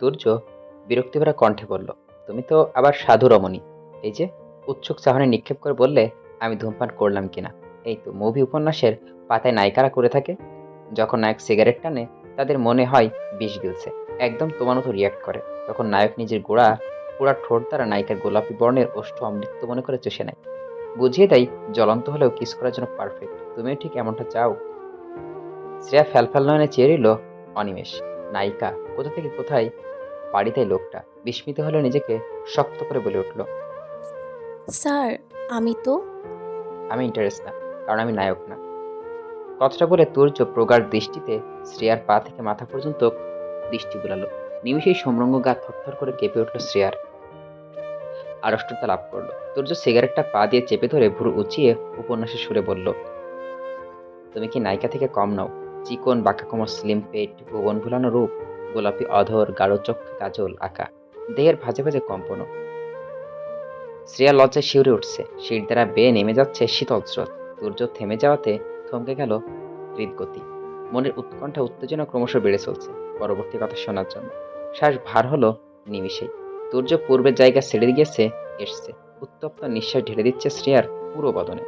তুর্য বিরক্তি ভরা কণ্ঠে বলল, তুমি তো আবার সাধু রমণী। এই যে, উৎসুক চাহনি নিক্ষেপ করে বললে, আমি ধূমপান করলাম কিনা। এই তো মুভি উপন্যাসের পাতায় নায়িকারা করে থাকে। যখন নায়ক সিগারেট টানে তাদের মনে হয় বিষ গিলছে, একদম তোমার মতো রিয়াক্ট করে। তখন নায়ক নিজের পুরা ঠোঁট দ্বারা নায়িকার গোলাপি বর্ণের ওষ্ঠ অমৃত মনে করে চষে নেয়, বুঝিয়ে দেয় জ্বলন্ত হলেও কিস করার জন্য পারফেক্ট। তুমিও ঠিক এমনটা চাও? শ্রেয়া ফ্যালফ্যাল নয়নে চেয়ে রইল অনিমেষ। নায়িকা কোথা থেকে কোথায় পাড়ি দেয় লোকটা। বিস্মিত হলে নিজেকে শক্ত করে বলে উঠল, স্যার, আমি তো। আমি ইন্টারেস্ট না, কারণ আমি নায়ক না। কথাটা বলে তুর্য প্রগাঢ় দৃষ্টিতে শ্রেয়ার পা থেকে মাথা পর্যন্ত দৃষ্টি বুলালো। নিমিষেই সমরঙ্গ গা থরথর করে কেঁপে উঠল শ্রেয়ার, আড়ষ্টতা লাভ করলো। তুর্য সিগারেটটা পা দিয়ে চেপে ধরে ভুরু উঁচিয়ে উপন্যাসের সুরে বলল, তুমি কি নায়িকা থেকে কম নও? চিকন বাঁকা কোমর, স্লিম পেট, ভুবন ভুলানো রূপ, গোলাপি অধর, গাঢ় চক্ষে কাজল আঁকা, দেহের ভাঁজে ভাঁজে কম্পন। শ্রেয়া লজ্জায় শিউরে উঠছে, সিঁড়ি দ্বারা বেয়ে নেমে যাচ্ছে শীতল স্রোত। সূর্য থেমে যাওয়াতে থমকে গেল হৃদগতি। মনের উৎকণ্ঠা উত্তেজনা ক্রমশ বেড়ে চলছে পরবর্তী কথা শোনার জন্য। শ্বাস ভার হলো নিমিষেই। সূর্য পূর্বের জায়গা ছেড়ে গিয়েছে, এসছে। উত্তপ্ত নিঃশ্বাস ঢেলে দিচ্ছে শ্রেয়ার পুরো বদনে।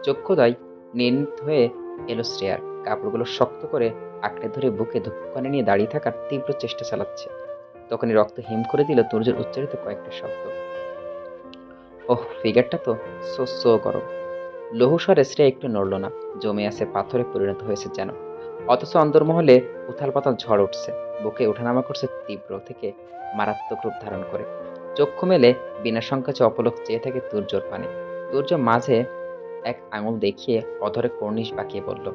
চক্ষুদ্বয় নির্লিপ্ত হয়ে এলো শ্রেয়ার। কাপড়গুলো শক্ত করে আঁকড়ে ধরে বুকে ধুকপানি নিয়ে দাঁড়িয়ে থাকার তীব্র চেষ্টা চালাচ্ছে। তখনই রক্ত হিম করে দিল তুর্যের উচ্চারিত কয়েকটা শব্দ। ওহ, ফিগারটা তো সো গরম। লৌহ স্বরে শ্রেয়া একটু নড়ল না। জমে আছে পাথরে পরিণত হয়েছে যেন। অথচ অন্দরমহলে উথাল পাতাল ঝড় উঠছে। বুকে ওঠানামা করছে তীব্র থেকে মারাত্মক রূপ ধারণ করে। চক্ষু মেলে বিনা সংকোচে অপলক চেয়ে থাকে তুর্যর পানে। তুর্য মাঝে এক আঙুল দেখিয়ে অধরে কর্নিশ বাঁকিয়ে বলল,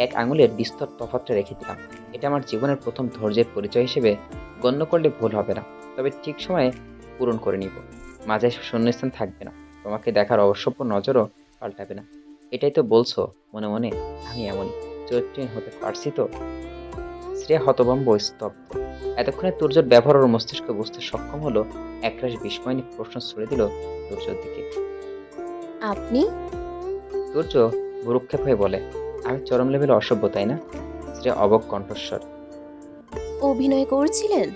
এক আঙুলের বিস্তর তফাতটা রেখে দিলাম। এটা আমার জীবনের প্রথম ধৈর্যের পরিচয় হিসেবে গণ্য করলে ভুল হবে না। তবে ঠিক সময়ে পূরণ করে নিব। মাঝে শূন্যস্থান থাকবে না। তোমাকে দেখার অবসভ্য নজরও পাল্টাবে না। এটাই তো বলছো মনে মনে। আমি এমনই চরিত্রহীন হতে পারছি তো? শ্রেয়া হতভম্ব, স্তব্ধ। এতক্ষণে তুর্যর ব্যবহার ওর মস্তিষ্ক বুঝতে সক্ষম হলো। একরাশ বিস্ময় নিয়ে প্রশ্ন ছুড়ে দিল তুর্যর দিকে। আপনি? তুর্য ভ্রুক্ষেপ হয়ে বলে, আমি চরম লেভেলে অসভ্য, তাই না? শ্রেয়া অবক কণ্ঠস্বর, অভিনয় করছিলেন?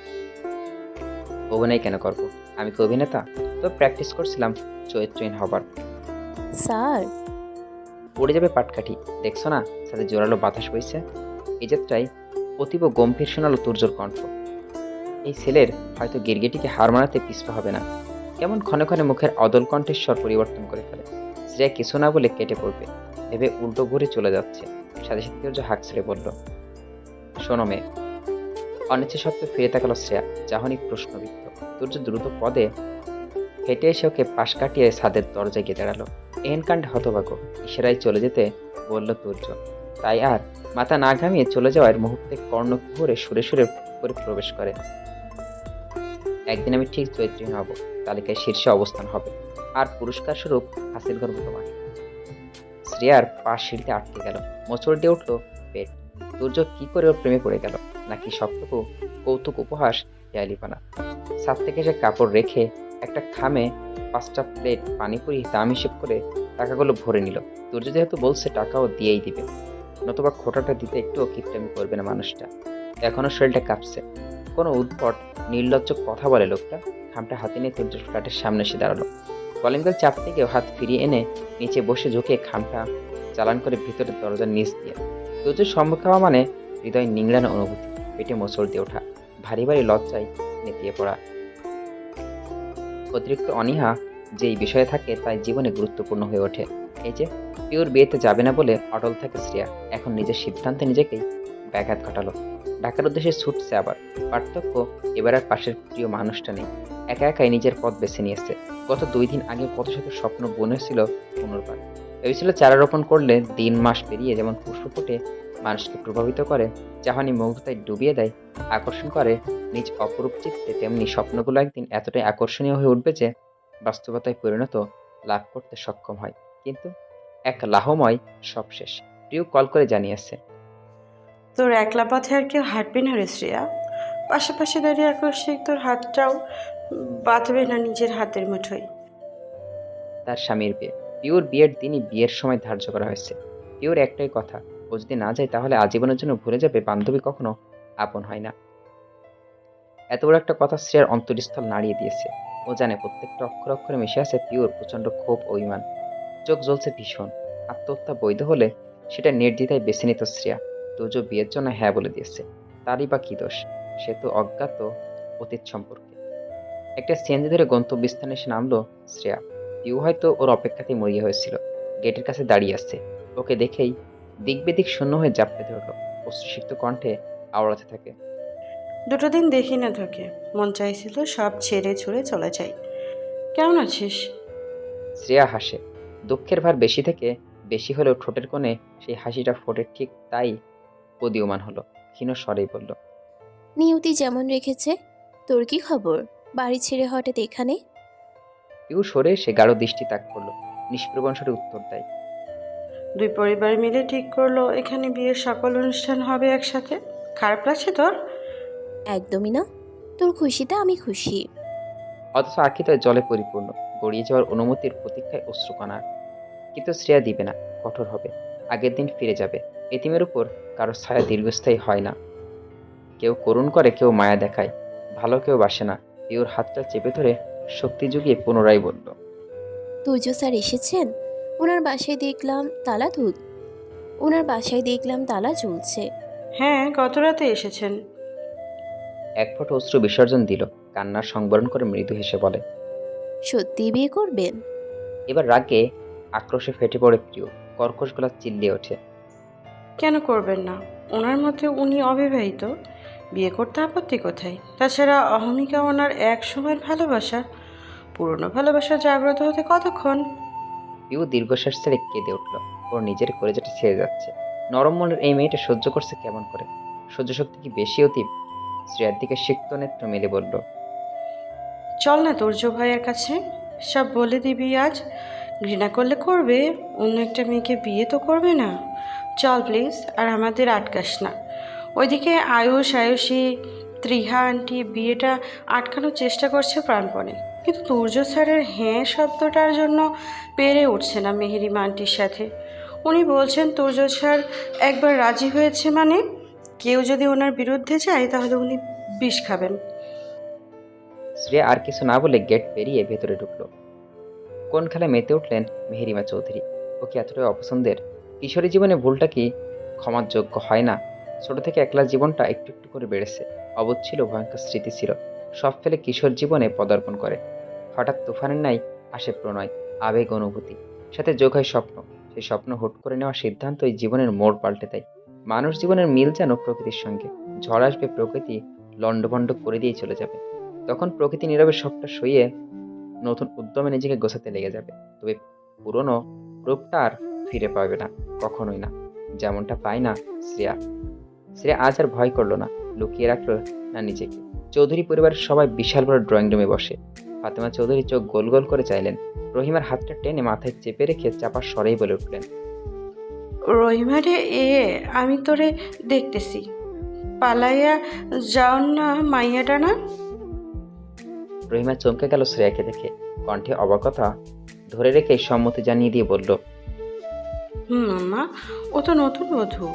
অভিনয় কেন করব? আমি কি অভিনেতা? তো প্র্যাকটিস করছিলাম চরিত্রহীন হবার। স্যার। উড়ে যাবে পাটকাঠি। দেখছো না সাথে জোরালো বাতাস বইছে? এই যাত্রায় অতীব গম্ভীর শোনালো তুর্যর কণ্ঠ। এই ছেলের হয়তো গিরগিটিকে হার মানাতে পিছপা হবে না। কেমন ক্ষণে ক্ষণে মুখের অদল কণ্ঠের স্বর পরিবর্তন করে ফেলে। শ্রেয়া কিছু না বলে কেটে পড়বে ভেবে উল্টো ঘুরে চলে যাচ্ছে। সাথে সাথে তুর্য হাঁক ছেড়ে বলল, শোনো মেয়ে। অনিচ্ছা সত্ত্বে ফিরে তাকালো শ্রেয়া, চাহনি প্রশ্নবিদ্ধ। তুর্য দ্রুত পদে হেঁটে এসে ওকে পাশ কাটিয়ে ছাদের দরজায় গিয়ে দাঁড়ালো। এহেন কাণ্ডে হতভাগ্য ইশারায় চলে যেতে বলল তুর্য। তাই আর মাথা না ঘামিয়ে চলে যাওয়ার মুহূর্তে কর্ণকুহরে সুরে সুরে করে প্রবেশ করে, একদিন আমি ঠিক চরিত্রহীন হব, তালিকায় শীর্ষে অবস্থান হবে, আর পুরস্কার স্বরূপ হাসিল করবো তোমাকে। শ্রেয়ার পা সিঁড়িতে আটকে গেল, মোচড় দিয়ে উঠল পেট। তুর্য কি করে ওর প্রেমে পড়ে গেল, নাকি সবটুকু কৌতুক উপহাস, হেয়ালিপানা? ছাদ থেকে সে কাপড় রেখে একটা খামে 5টা প্লেট পানিপুরি দাম হিসেব করে টাকাগুলো ভরে নিল। তুর্য যেহেতু বলছে টাকাও দিয়েই দিবে, নতুবা খোটাটা দিতে একটুও কিপটামি করবে না মানুষটা। এখনো শরীরটা কাঁপছে। কোনো উদ্ভট নির্লজ্জ কথা বলে লোকটা। খামটা হাতে নিয়ে তুর্যের ফ্ল্যাটের সামনে এসে দাঁড়ালো। কলিং বেল চাপতে গিয়ে হাত ফিরিয়ে এনে নিচে বসে ঝুঁকে খামটা চালান করে ভিতরের দরজার নিচ দিয়ে। তুর্যের সম্মুখে হওয়া মানে হৃদয় নিংড়ানো অনুভূতি, পেটে মোচড় দিয়ে ওঠা, ভারী ভারী লজ্জায় নেতিয়ে পড়া। অতিরিক্ত অনীহা যেই বিষয়ে থাকে তাই জীবনে গুরুত্বপূর্ণ হয়ে ওঠে। এই যে পিওর বিয়েতে যাবে না বলে অটল থাকে শ্রেয়া, এখন নিজের সিদ্ধান্তে নিজেকেই ব্যাঘাত ঘটালো। ঢাকার উদ্দেশ্যে ছুটছে আবার। পার্থক্য, এবার আর পাশের প্রিয় মানুষটা নেই। একা একাই নিজের পথ বেছে নিয়েছে। গত 2 দিন আগে কত শত স্বপ্ন বুনেছিল পুনর্বার। ভেবেছিল চারা রোপণ করলে দিন মাস পেরিয়ে যেমন পুষ্প ফুটে মানুষকে প্রভাবিত করে, চাহনি মুগ্ধতায় ডুবিয়ে দেয়, আকর্ষণ করে নিজ অপরূপ চিত্তে, তেমনি স্বপ্নগুলো একদিন এতটাই আকর্ষণীয় হয়ে উঠবে যে বাস্তবতায় পরিণত লাভ করতে সক্ষম হয়। কিন্তু এক লাহময় সব শেষ। প্রিয় কল করে জানিয়েছে, তোর একলা পথে আর কেউ হাঁটবে না রে শ্রেয়া। পাশাপাশি দাঁড়িয়ে আকস্মিক তোর হাতটাও বাঁধবে না নিজের হাতের মুঠোয়। তার স্বামীর বিয়ে। পিওর বিয়ের দিনই বিয়ের সময় ধার্য করা হয়েছে। পিওর একটাই কথা, ও যদি না যায় তাহলে আজীবনের জন্য ভুলে যাবে বান্ধবী কখনো আপন হয় না। এত বড় একটা কথা শ্রেয়ার অন্তরস্থল নাড়িয়ে দিয়েছে। ও জানে প্রত্যেকটা অক্ষর অক্ষরে মিশে আছে পিওর প্রচন্ড ক্ষোভ ও অভিমান। চোখ জ্বলছে ভীষণ। আত্মহত্যা বৈধ হলে সেটা নির্দ্বিধায় বেছে নিত শ্রেয়া। তুর্য বিয়ের জন্য হ্যাঁ বলে দিয়েছে। তারই বা কি দোষ? সে তো অজ্ঞাত অতীত সম্পর্কে। একটা সিএনজি ধরে গন্তব্যস্থানে এসে নামলো শ্রেয়া। পিউ হয়তো ওর অপেক্ষাতেই মরিয়া হয়েছিল। গেটের কাছে দাঁড়িয়ে আছে। ওকে দেখেই দিক বেদিক শূন্য হয়ে জাপটে ধরলো। অশ্রুসিক্ত কণ্ঠে আওড়াতে থাকে। দুটো দিন দেখি না তোকে, মন চাইছিল সব ছেড়ে ছুড়ে চলে যাই। কেমন আছিস? শ্রেয়া হাসে। দুঃখের ভার বেশি থেকে বেশি হলেও ঠোঁটের কোণে সেই হাসিটা ফোটে, ঠিক তাই প্রদীয়মান হলো। ক্ষীণ স্বরেই বলল, নিয়তি যেমন রেখেছে। তোর কি খবর? বাড়ি ছেড়ে হঠাৎ এখানে? পিউ সরে সে গাঢ় দৃষ্টি তাক করলো। নিষ্প্রবণ স্বরে উত্তর দেয়, দুই পরিবার মিলে ঠিক করলো এখানে বিয়ের সকল অনুষ্ঠান হবে একসাথে। খারাপ লাগছে তোর? একদমই না। তোর খুশিতে আমি খুশি। অথচ আখিত জলে পরিপূর্ণ। গড়িয়ে যাওয়ার অনুমতির প্রতীক্ষায় অশ্রুকণা। কিন্তু শ্রেয়া দিবে না, কঠোর হবে। আগের দিন ফিরে যাবে। এতিমের উপর কারো ছায়া দীর্ঘস্থায়ী হয় না। কেউ করুণ করে, কেউ মায়া দেখায়। ভালো কেউ বাসে না। পিউর হাতটা চেপে ধরে শক্তি জুগিয়ে পুনরায় বলল, তুর্য স্যার এসেছেন? ওনার বাসায় দেখলাম তালা ওনার বাসায় দেখলাম তালা ঝুলছে। হ্যাঁ, গত রাতে এসেছেন। এক ফোঁটা অশ্রু বিসর্জন দিল। কান্নার সংবরণ করে মৃদু হেসে বলে, সত্যিই বিয়ে করবেন? এবার রাগে আক্রোশে ফেটে পড়ে প্রিয়। কর্কশ গলা চিল্লিয়ে ওঠে, কেন করবেন না? ওনার মতে উনি অবিবাহিত, বিয়ে করতে আপত্তি কোথায়? তাছাড়া অহমিকা ওনার এক সময়ের ভালোবাসা, পুরনো ভালোবাসা জাগ্রত হতে কতক্ষণ? পিউ দীর্ঘশ্বাস ছেড়ে কেঁদে উঠল। ওর নিজের কলেজাটা ছেড়ে যাচ্ছে। নরম মনের এই মেয়েটা সহ্য করছে কেমন করে? সহ্য শক্তি কি বেশি অতীব? শ্রেয়ার দিকে সিক্ত নেত্র মেলে বলল, চল না তুর্য ভাইয়ের কাছে, সব বলে দিবি আজ। ঘৃণা করলে করবে, অন্য একটা মেয়েকে বিয়ে তো করবে না। চল প্লিজ, আর আমাদের আটকাস না। ওইদিকে আয়ুষী ত্রিহা আন্টি বিয়েটা আটকানোর চেষ্টা করছে প্রাণপণে, কিন্তু তুর্য স্যারের হ্যাঁ শব্দটার জন্য পেরে উঠছে না মেহেরিমা আন্টির সাথে। উনি বলছেন তুর্য স্যার একবার রাজি হয়েছে মানে কেউ যদি ওনার বিরুদ্ধে যায় তাহলে উনি বিষ খাবেন। শ্রেয়া আর কিছু না বলে গেট পেরিয়ে ভেতরে ঢুকলো। কোন খেলায় মেতে উঠলেন মেহেরিমা চৌধুরী। ও কি এতটাই অপছন্দের? কিশোরী জীবনে ভুলটা কি ক্ষমার যোগ্য হয় না? ছোট থেকে একলা জীবনটা একটু একটু করে বেড়েছে। অবোধ ছিল, ভয়ঙ্কর স্মৃতি ছিল। সব ফেলে কিশোর জীবনে পদার্পণ করে। হঠাৎ তুফানের নাই আসে প্রণয়, আবেগ, অনুভূতি। সাথে যোগ হয় স্বপ্ন। সেই স্বপ্ন হুট করে নেওয়া সিদ্ধান্তই জীবনের মোড় পাল্টে দেয়। মানুষ জীবনের মিল যেন প্রকৃতির সঙ্গে। ঝড় আসবে, প্রকৃতি লণ্ডভণ্ড করে দিয়ে চলে যাবে। তখন প্রকৃতি নীরবে সবটা সইয়ে নতুন উদ্যমে নিজেকে গোছাতে লেগে যাবে। তবে পুরনো রূপটা আর ফিরে পাবে না, কখনোই না। যেমনটা পায় না শ্রেয়া। শ্রেয়া আজ আর ভয় করলো না, লুকিয়ে রাখলো না নিজেকে। চৌধুরী পরিবারের সবাই বিশাল বড় ড্রয়িং রুমে বসে। ফাতেমা চৌধুরী চোখ গোল গোল করে চাইলেন। রহিমার হাতটা টেনে মাথায় চেপে রেখে চাপার স্বরেই বলে উঠলেন, রহিমারে, আমি তোরে দেখতেছি, পালাইয়া যাও না মাইয়াটা না। রহিমা চমকে গেল শ্রেয়াকে দেখে। কণ্ঠে অবাকতা ধরে রেখে সম্মতি জানিয়ে দিয়ে বলল, মাম্মা, ও তো নতুন বধূ।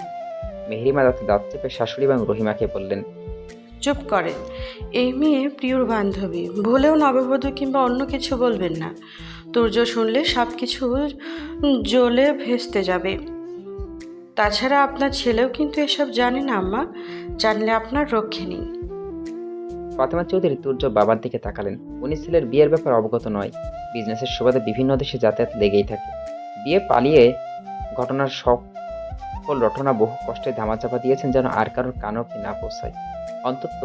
মেহেরিমা দাঁতে দাঁত চেপে শাশুড়ি এবং রহিমাকে বললেন, চুপ করেন, এই মেয়ে প্রিয়র বান্ধবী, ভুলেও নববধূ কিংবা অন্য কিছু বলবেন না। তুর্য শুনলে সব কিছু জ্বলে ভেস্তে যাবে। তাছাড়া আপনার ছেলেও কিন্তু এসব জানে না আম্মা, জানলে আপনার রক্ষে নেই। ফাতেমা চৌধুরী তুর্য বাবার দিকে তাকালেন। উনি ছেলের বিয়ের ব্যাপার অবগত নয়। বিজনেসের সুবাদে বিভিন্ন দেশে যাতায়াত লেগেই থাকে। বিয়ে পালিয়ে ঘটনার সকল রটনা বহু কষ্টে ধামাচাপা দিয়েছেন যেন আর কারোর কান অব্দি না পৌঁছায়। অন্তত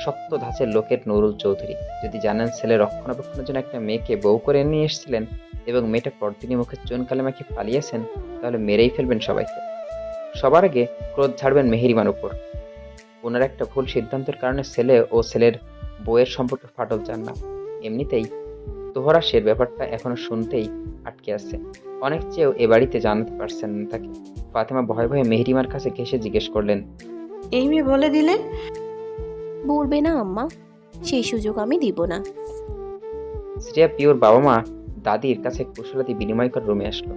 শক্ত ধাঁচের লোকের নুরুল চৌধুরী যদি জানেন ছেলে রক্ষণাবেক্ষণের জন্য একটা মেয়েকে বউ করে নিয়ে এসেছিলেন এবং মেয়েটা পরদিনই মুখে চুন কালেমাকে পালিয়েছেন, তাহলে মেরেই ফেলবেন সবাইকে। সবার আগে ক্রোধ ঝাড়বেন মেহেরিমার উপর। ওনার একটা ভুল সিদ্ধান্তের কারণে ছেলে ও ছেলের বউয়ের সম্পর্কে ফাটল চান না। এমনিতেই তোহরা সে ব্যাপারটা এখনো শুনতেই আটকে আছে। অনেক চেয়েও এ বাড়িতে জানাতে পারছেন না তাকে। ফাতেমা ভয়ে ভয়ে মেহেরিমার কাছে ঘেঁষে জিজ্ঞেস করলেন, এই মেয়ে বলে দিলে? বলবে না আম্মা, সেই সুযোগ আমি দিব না। শ্রেয়া পিওর বাবা মা দাদির কাছে কুশলাদি বিনিময় করে রুমে আসলো।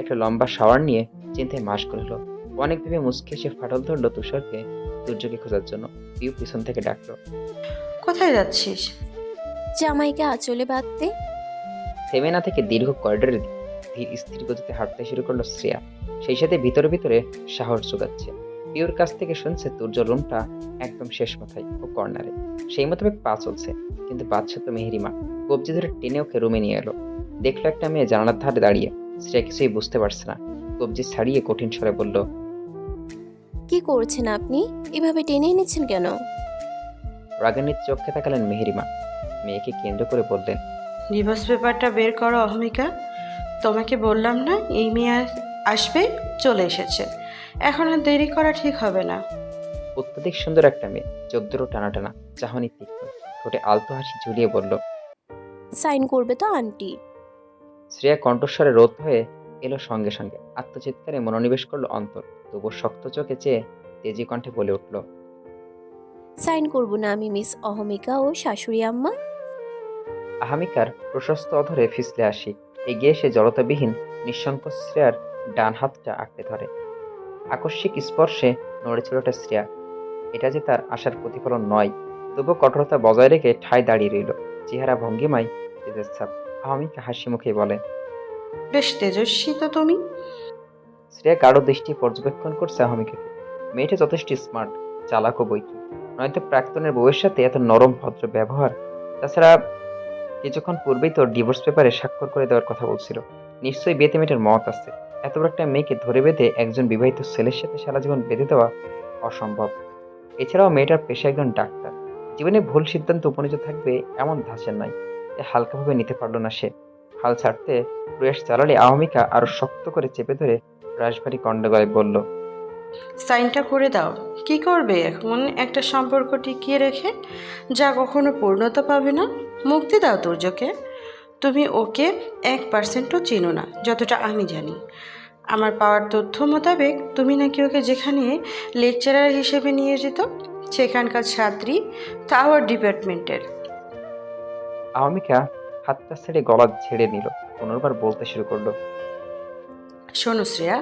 একটা লম্বা শাওয়ার নিয়ে চিন্তায় মাস করলো। অনেক ভেবে মুচকে সে ফাটল ধরলো তুষারকে তুর্যকে খোঁজার জন্য। পিউ পিছন থেকে ডাকলো, কোথায় যাচ্ছিস? জামাইকে আঁচলে বাঁধতে। থেমে না থেকে দীর্ঘ করিডোরে ধীর স্থির গতিতে হাঁটতে শুরু করলো শ্রেয়া। সেই সাথে ভিতরে ভিতরে সাহস যোগাচ্ছে। পিওর কাছ থেকে শুনছে তুর্যর রুমটা একদম শেষ মাথায় ও কর্নারে। সেই মোতাবেক পা চলছে, কিন্তু বাদশা তো মেহেরিমা কবজি ধরে টেনে ওকে রুমে নিয়ে এলো। দেখলো একটা মেয়ে জানালার ধারে দাঁড়িয়ে। শ্রেয়া কিছুই বুঝতে পারছে না। কবজি ছাড়িয়ে কঠিন স্বরে বলল, কি করছেন আপনি? এভাবে টেনে এনেছেন কেন? রাগান্বিত চোখে তাকালেন মেহেরিমা। মেয়েকে কেন্দ্র করে বললেন, ডিভোর্স পেপারটা বের করো অহমিকা। তোমাকে বললাম না এই মেয়ে আসবে, চলে এসেছে। এখন আর দেরি করা ঠিক হবে না। অত্যধিক সুন্দর একটা মেয়ে, চোখ দুটো টানা টানা, চাহনি তীক্ষ্ণ, ঠোঁটে আলতো হাসি ঝুলিয়ে বলল। সাইন করবে তো আন্টি? শ্রেয়া কণ্ঠস্বরে রোধ হয়ে এলো সঙ্গে সঙ্গে। আত্মচিৎকারে মনোনিবেশ করলো অন্তর। তবুও শক্ত চোখে চেয়ে তেজি কণ্ঠে বলে উঠল, সাইন করব না আমি মিস অহমিকা ও শাশুড়ি আম্মা। আহামিকার প্রশস্ত অধরে ফিসলে আসি। এগিয়ে এসে জড়তাবিহীন নিঃসংকোচ শ্রেয়ার ডান হাতটা আঁকড়ে ধরে। আকস্মিক স্পর্শে নড়ে চড়ে ওঠে শ্রেয়া। এটা যে তার আশার প্রতিফলন নয়। তবুও কঠোরতা বজায় রেখে ঠায় দাঁড়িয়ে রইল। চেহারা ভঙ্গিমায় তেজের ছাপ। আহামিকা হাসি মুখে বলে, বেশ তেজস্বী তো তুমি। শ্রেয়া গাঢ় দৃষ্টি পর্যবেক্ষণ করছে আহামিকাকে। মেয়েটা যথেষ্ট স্মার্ট, চালাকও বৈকি। নয়তো প্রাক্তনের বউয়ের সাথে এত নরম ভদ্র ব্যবহার। তাছাড়া কিছুক্ষণ পূর্বেই তো ডিভোর্স পেপারে স্বাক্ষর করে দেওয়ার কথা বলছিল। নিশ্চয়ই বিয়েতে মেয়েটার মত আছে। এত বড় একটা মেয়েকে ধরে বেঁধে একজন বিবাহিত ছেলের সাথে সারা জীবন বেঁধে দেওয়া অসম্ভব। এছাড়াও মেয়েটার পেশা একজন ডাক্তার। জীবনে ভুল সিদ্ধান্ত উপনীত থাকবে এমন ধাঁচের নয়। এ হালকাভাবে নিতে পারল না সে। হাল ছাড়তে প্রয়াস চালালে আহমিকা আরো শক্ত করে চেপে ধরে রাশভারী কণ্ঠে বলল, সাইনটা করে দাও। কি করবে এখন একটা সম্পর্ক টিকিয়ে রেখে, যা কখনো পূর্ণতা পাবে না? মুক্তি দাও তুর্যকে। তুমি ওকে 1%ও চেনো না, যতটা আমি জানি। আমার পাওয়ার তথ্য মোতাবেক তুমি নাকি ওকে যেখানে লেকচারার হিসেবে নিয়ে যেত, সেখানকার ছাত্রী, তাও ডিপার্টমেন্টের। আহমিকা হাতটা ছেড়ে গলা ছেড়ে নিল। পুনর্বার বলতে শুরু করলো, শোনো শ্রেয়া,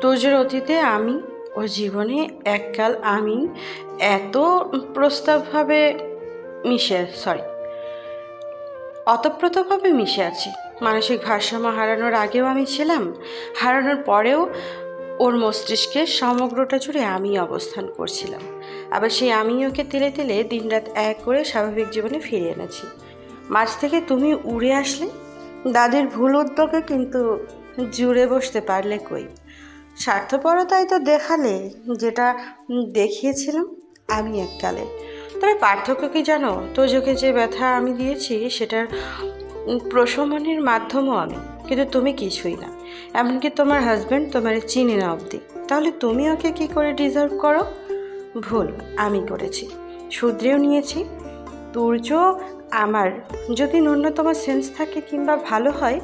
তুর্যের অতীতে আমি, ওর জীবনে এককাল আমি এত প্রস্তাবভাবে অতপ্রতভাবে মিশে আছি। মানসিক ভারসাম্য হারানোর আগেও আমি ছিলাম, হারানোর পরেও ওর মস্তিষ্কে সমগ্রটা জুড়ে আমি অবস্থান করছিলাম। আবার সেই আমি ওকে তেলে তেলে দিনরাত এক করে স্বাভাবিক জীবনে ফিরিয়ে এনেছি। মাঝ থেকে তুমি উড়ে আসলে, দাদির ভুল উদ্যোগে, কিন্তু জুড়ে বসতে পারলে কই? স্বার্থপরতায় তো দেখালে যেটা দেখিয়েছিলাম আমি এককালে। তবে পার্থক্য কি জানো? তোজোকে যে ব্যথা আমি দিয়েছি সেটার প্রশমনের মাধ্যমও আমি, কিন্তু তুমি কিছুই না। এমনকি তোমার হাজব্যান্ড তোমার চিনি না অবধি। তাহলে তুমি ওকে কি করে ডিজার্ভ করো? ভুল আমি করেছি, শুধরেও নিয়েছি। তুর্য আমার যদি ন্যূনতম সেন্স থাকে কিংবা ভালো হয়,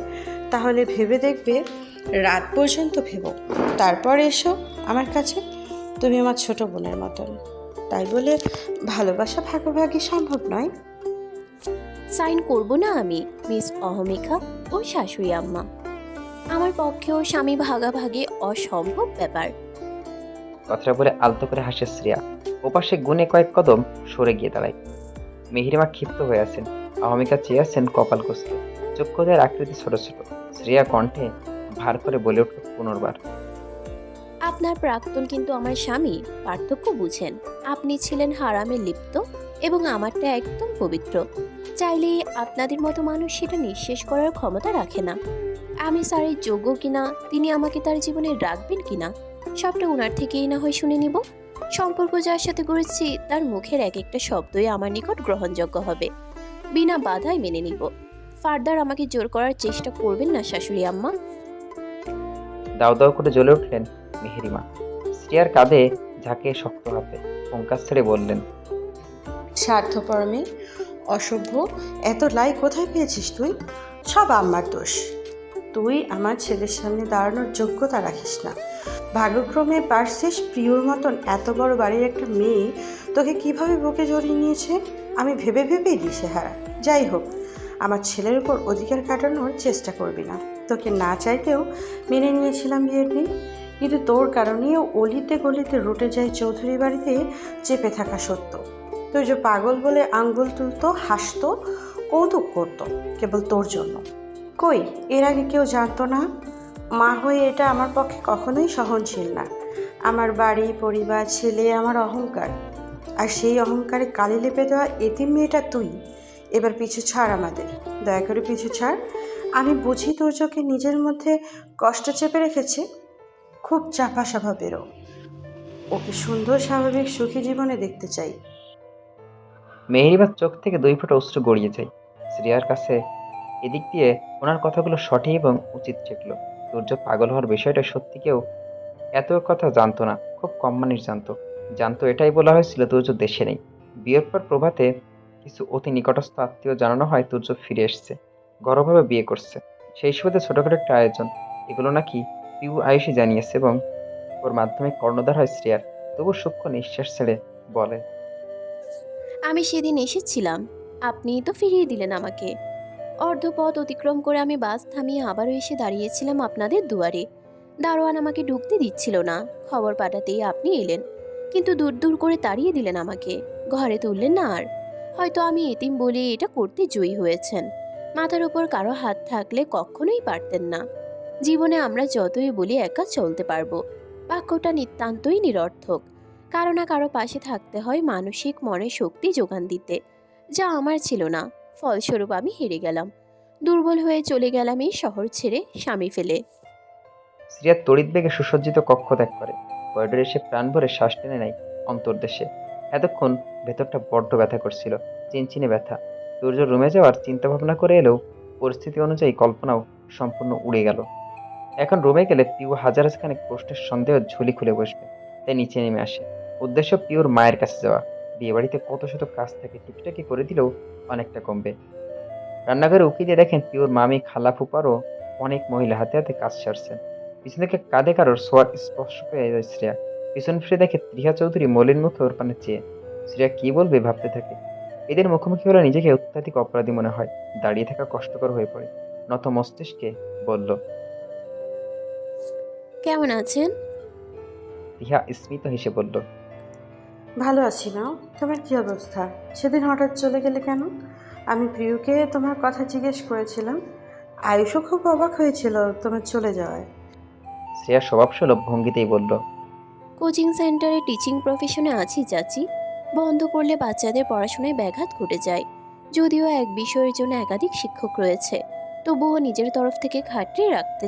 তাহলে ভেবে দেখবে, রাত পর্যন্ত ভেবো, তারপর এসো আমার কাছে। তুমি আমার ছোট বোনের মতন, তাই বলে ভালোবাসা ভাগাভাগি সম্ভব নয়। সাইন করব না আমি মিস অহমিকা ও শাশুড়ি আম্মা। আমার পক্ষেও স্বামী ভাগাভাগি অসম্ভব ব্যাপার। কথাটা বলে আলতো করে হাসে শ্রেয়া। ওপাশে গুনে কয়েক কদম সরে গিয়ে দাঁড়ায়। মেহেরিমা ক্ষিপ্ত হয়ে আছেন। আহমিকা চেয়ে আছেন কপাল কুঁচকে। চক্ষুদের আকৃতি ছোট ছোট। শ্রেয়া কণ্ঠে ভার করে বলে উঠল পুনর্বার, আপনার প্রাক্তন কিন্তু আমার স্বামী, পার্থক্য বুঝেন। আপনি ছিলেন হারামে লিপ্ত এবং আমারটা একদম পবিত্র। চাইলে আপনাদের মতো মানুষ সেটা নিঃশেষ করার ক্ষমতা রাখে না। আমি স্যারের যোগ্য কিনা, তিনি আমাকে তার জীবনে রাখবেন কিনা, সবটা ওনার থেকেই না হয় শুনে নিব। সম্পর্ক যার সাথে করেছি তার মুখের এক একটা শব্দই আমার নিকট গ্রহণযোগ্য হবে। বিনা বাধায় মেনে নিব। ফার্দার আমাকে জোর করার চেষ্টা করবেন না শাশুড়ি আম্মা। দাও দাও করে জ্বলে উঠলেন মেহেরিমা। শ্রেয়ার কাঁধে ঝাঁকিয়ে শক্ত হাতে ফোঙ্কাস ছেড়ে বললেন, স্বার্থপর মেয়ে, অসভ্য, এত লাই কোথায় পেয়েছিস তুই? সব আমার দোষ। তুই আমার ছেলের সামনে দাঁড়ানোর যোগ্যতা রাখিস না। ভাগ্যক্রমে পারছিস প্রিয়র মতন এত বড় বাড়ির একটা মেয়ে তোকে কিভাবে বুকে জড়িয়ে নিয়েছে, আমি ভেবে ভেবেই দিশেহারা। যাই হোক, আমার ছেলের উপর অধিকার কাটানোর চেষ্টা করবি না। তোকে না চাইতেও মেনে নিয়েছিলাম বিয়ের দিন, কিন্তু তোর কারণেই অলিতে গলিতে রুটে যায় চৌধুরী বাড়িতে চেপে থাকা সত্য। তুই যে পাগল বলে আঙ্গুল তুলতো, হাসতো, কৌতুক করতো কেবল তোর জন্য। কই, এর আগে কেউ জানতো না? মা হয়ে এটা আমার পক্ষে কখনোই সহনশীল না। আমার বাড়ি, পরিবার, ছেলে আমার অহংকার, আর সেই অহংকারে কালি লেপে দেওয়া এতিম মেয়েটা তুই। এবার পিছু ছাড় আমাদের, দয়া করে পিছু ছাড়। আমি বুঝি তোর চোখে নিজের মধ্যে কষ্ট চেপে রেখেছে। খুব চাপা স্বভাবেরও। ওকে সুন্দর, স্বাভাবিক, সুখী জীবনে দেখতে চাই। মেহেরিবার চোখ থেকে 2 ফোঁটা অশ্রু গড়িয়ে যায়। শ্রেয়ার কাছে এদিক দিয়ে ওনার কথাগুলো সঠিক এবং উচিত ঠেকলো। সূর্য পাগল হওয়ার বিষয়টা সত্যি কেউ এত কথা জানতো না, খুব কম মানুষ জানতো। জানতো এটাই বলা হয়েছিল তুর্য দেশে নেই। বিয়ের পর প্রভাতে কিছু অতি নিকটস্থ আত্মীয় জানানো হয় তুর্য ফিরে এসছে, ঘরোয়াভাবে বিয়ে করছে। সেই সুবাদে ছোটখাটো একটা আয়োজন, এগুলো নাকি পিউ আয়ুষী জানিয়েছে এবং ওর মাধ্যমে কর্ণধার হয় শ্রেয়ার। তবু সূক্ষ্ম নিঃশ্বাস ছেড়ে বলে, আমি সেদিন এসেছিলাম, আপনিই তো ফিরিয়ে দিলেন আমাকে। অর্ধপথ অতিক্রম করে আমি বাস থামিয়ে আবারও এসে দাঁড়িয়েছিলাম আপনাদের দুয়ারে। দারোয়ান আমাকে ঢুকতে দিচ্ছিল না। খবর পাঠাতেই আপনি এলেন, কিন্তু দূর দূর করে তাড়িয়ে দিলেন আমাকে। ঘরে তুললেন না আর। হয়তো আমি এতিম বলে এটা করতে জয়ী হয়েছেন। মাথার উপর কারো হাত থাকলে কখনোই পারতেন না। জীবনে আমরা যতই বলি একা চলতে পারবো, বাক্যটা নিতান্তই নিরর্থক। কারো না কারো পাশে থাকতে হয় মানসিক মনে শক্তি যোগান দিতে, যা আমার ছিল না। ফলস্বরূপ আমি হেরে গেলাম, দুর্বল হয়ে চলে গেলাম এই শহর ছেড়ে স্বামী ফেলে। শ্রেয়া তড়িৎ বেগে সুসজ্জিত কক্ষ ত্যাগ করে। করিডোরে এসে প্রাণ ভরে শ্বাস টেনে নেয় অন্তর্দেশে। এতক্ষণ ভেতরটা বড্ড ব্যথা করছিল, চিনচিনে ব্যথা। সূর্য রুমে যাওয়ার চিন্তা ভাবনা করে এলেও পরিস্থিতি অনুযায়ী কল্পনাও সম্পূর্ণ উড়ে গেল। এখন রুমে গেলে পিউ হাজার খানেক প্রশ্নের সন্দেহ ঝুলি খুলে বসবে, তাই নিচে নেমে আসে। উদ্দেশ্য পিউর মায়ের কাছে যাওয়া। বিয়ে বাড়িতে কত শত কাজ থাকে, টুকিটাকি করে দিলেও অনেকটা কমবে। রান্নাঘরে উকি দিয়ে দেখেন পিউর মামি, খালা, ফুপারও অনেক মহিলা হাতে হাতে কাজ সারছেন। পিছন থেকে কাঁধে কারোর সোয়ার স্পর্শ পেয়ে যায় শ্রেয়া। পিছন ফিরে দেখে ত্রিহা চৌধুরী মলিন মুখে ওর পানে চেয়ে। শ্রেয়া কি বলবে ভাবতে থাকে। এদের মুখোমুখি হলে নিজেকে অত্যাধিক অপরাধী মনে হয়। দাঁড়িয়ে থাকা কষ্টকর হয়ে পড়ে। নত মস্তিষ্কে বলল, কেমন আছেন? ত্রিহা স্মিত হেসে বলল, ভালো আছি না? তোমার কি অবস্থা? সেদিন হঠাৎ চলে গেলে কেন? আমি প্রিয়কে তোমার কথা জিজ্ঞেস করেছিলাম। আয়ুষও খুব অবাক হয়েছিল তোমার চলে যাওয়ায়। শ্রেয়া স্বভাবসুলভ ভঙ্গিতেই বলল, কোচিং সেন্টারে টিচিং প্রফেশনে আছি চাচি। বন্ধ করলে বাচ্চাদের পড়াশোনায় ব্যাঘাত ঘটে যায়। যদিও এক বিষয়ের জন্য একাধিক শিক্ষক রয়েছে, তবুও নিজের তরফ থেকে খাটিয়ে রাখতে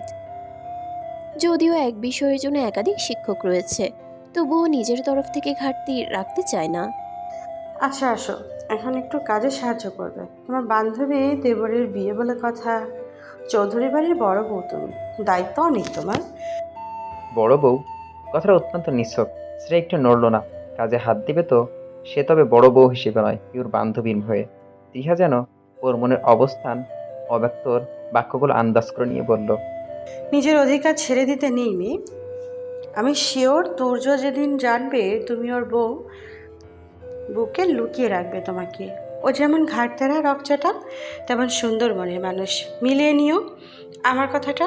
যদিও এক বিষয়ের জন্য একাধিক শিক্ষক রয়েছে, তবুও নিজের তরফ থেকে ঘাটতি রাখতে চায় না। আচ্ছা আসো, এখন একটু কাজে সাহায্য করবে। তোমার বান্ধবী দেবরের বিয়ে বলে কথা। চৌধুরী বাড়ির বড় বউ তুমি, দায়িত্ব অনেক তোমার। বড় বউ? কথাটা অত্যন্ত নিছক। শ্রেয়া একটু নড়ল না। কাজে হাত দিবে তো সে তবে বড় বউ হিসেবে নয়, পিওর বান্ধবীর হয়ে। ত্রিহা যেন ওর মনের অবস্থান অব্যক্তর বাক্যগুলো আন্দাজ করে নিয়ে বলল, নিজের অধিকার ছেড়ে দিতে নেই মেয়ে। আমি শিওর তুর্য যেদিন জানবে তুমি ওর বউ, বুকে লুকিয়ে রাখবে তোমাকে। ও যেমন ঘাটতেরা রকচটা, তেমন সুন্দর মনের মানুষ। মিলিয়ে নিও আমার কথাটা।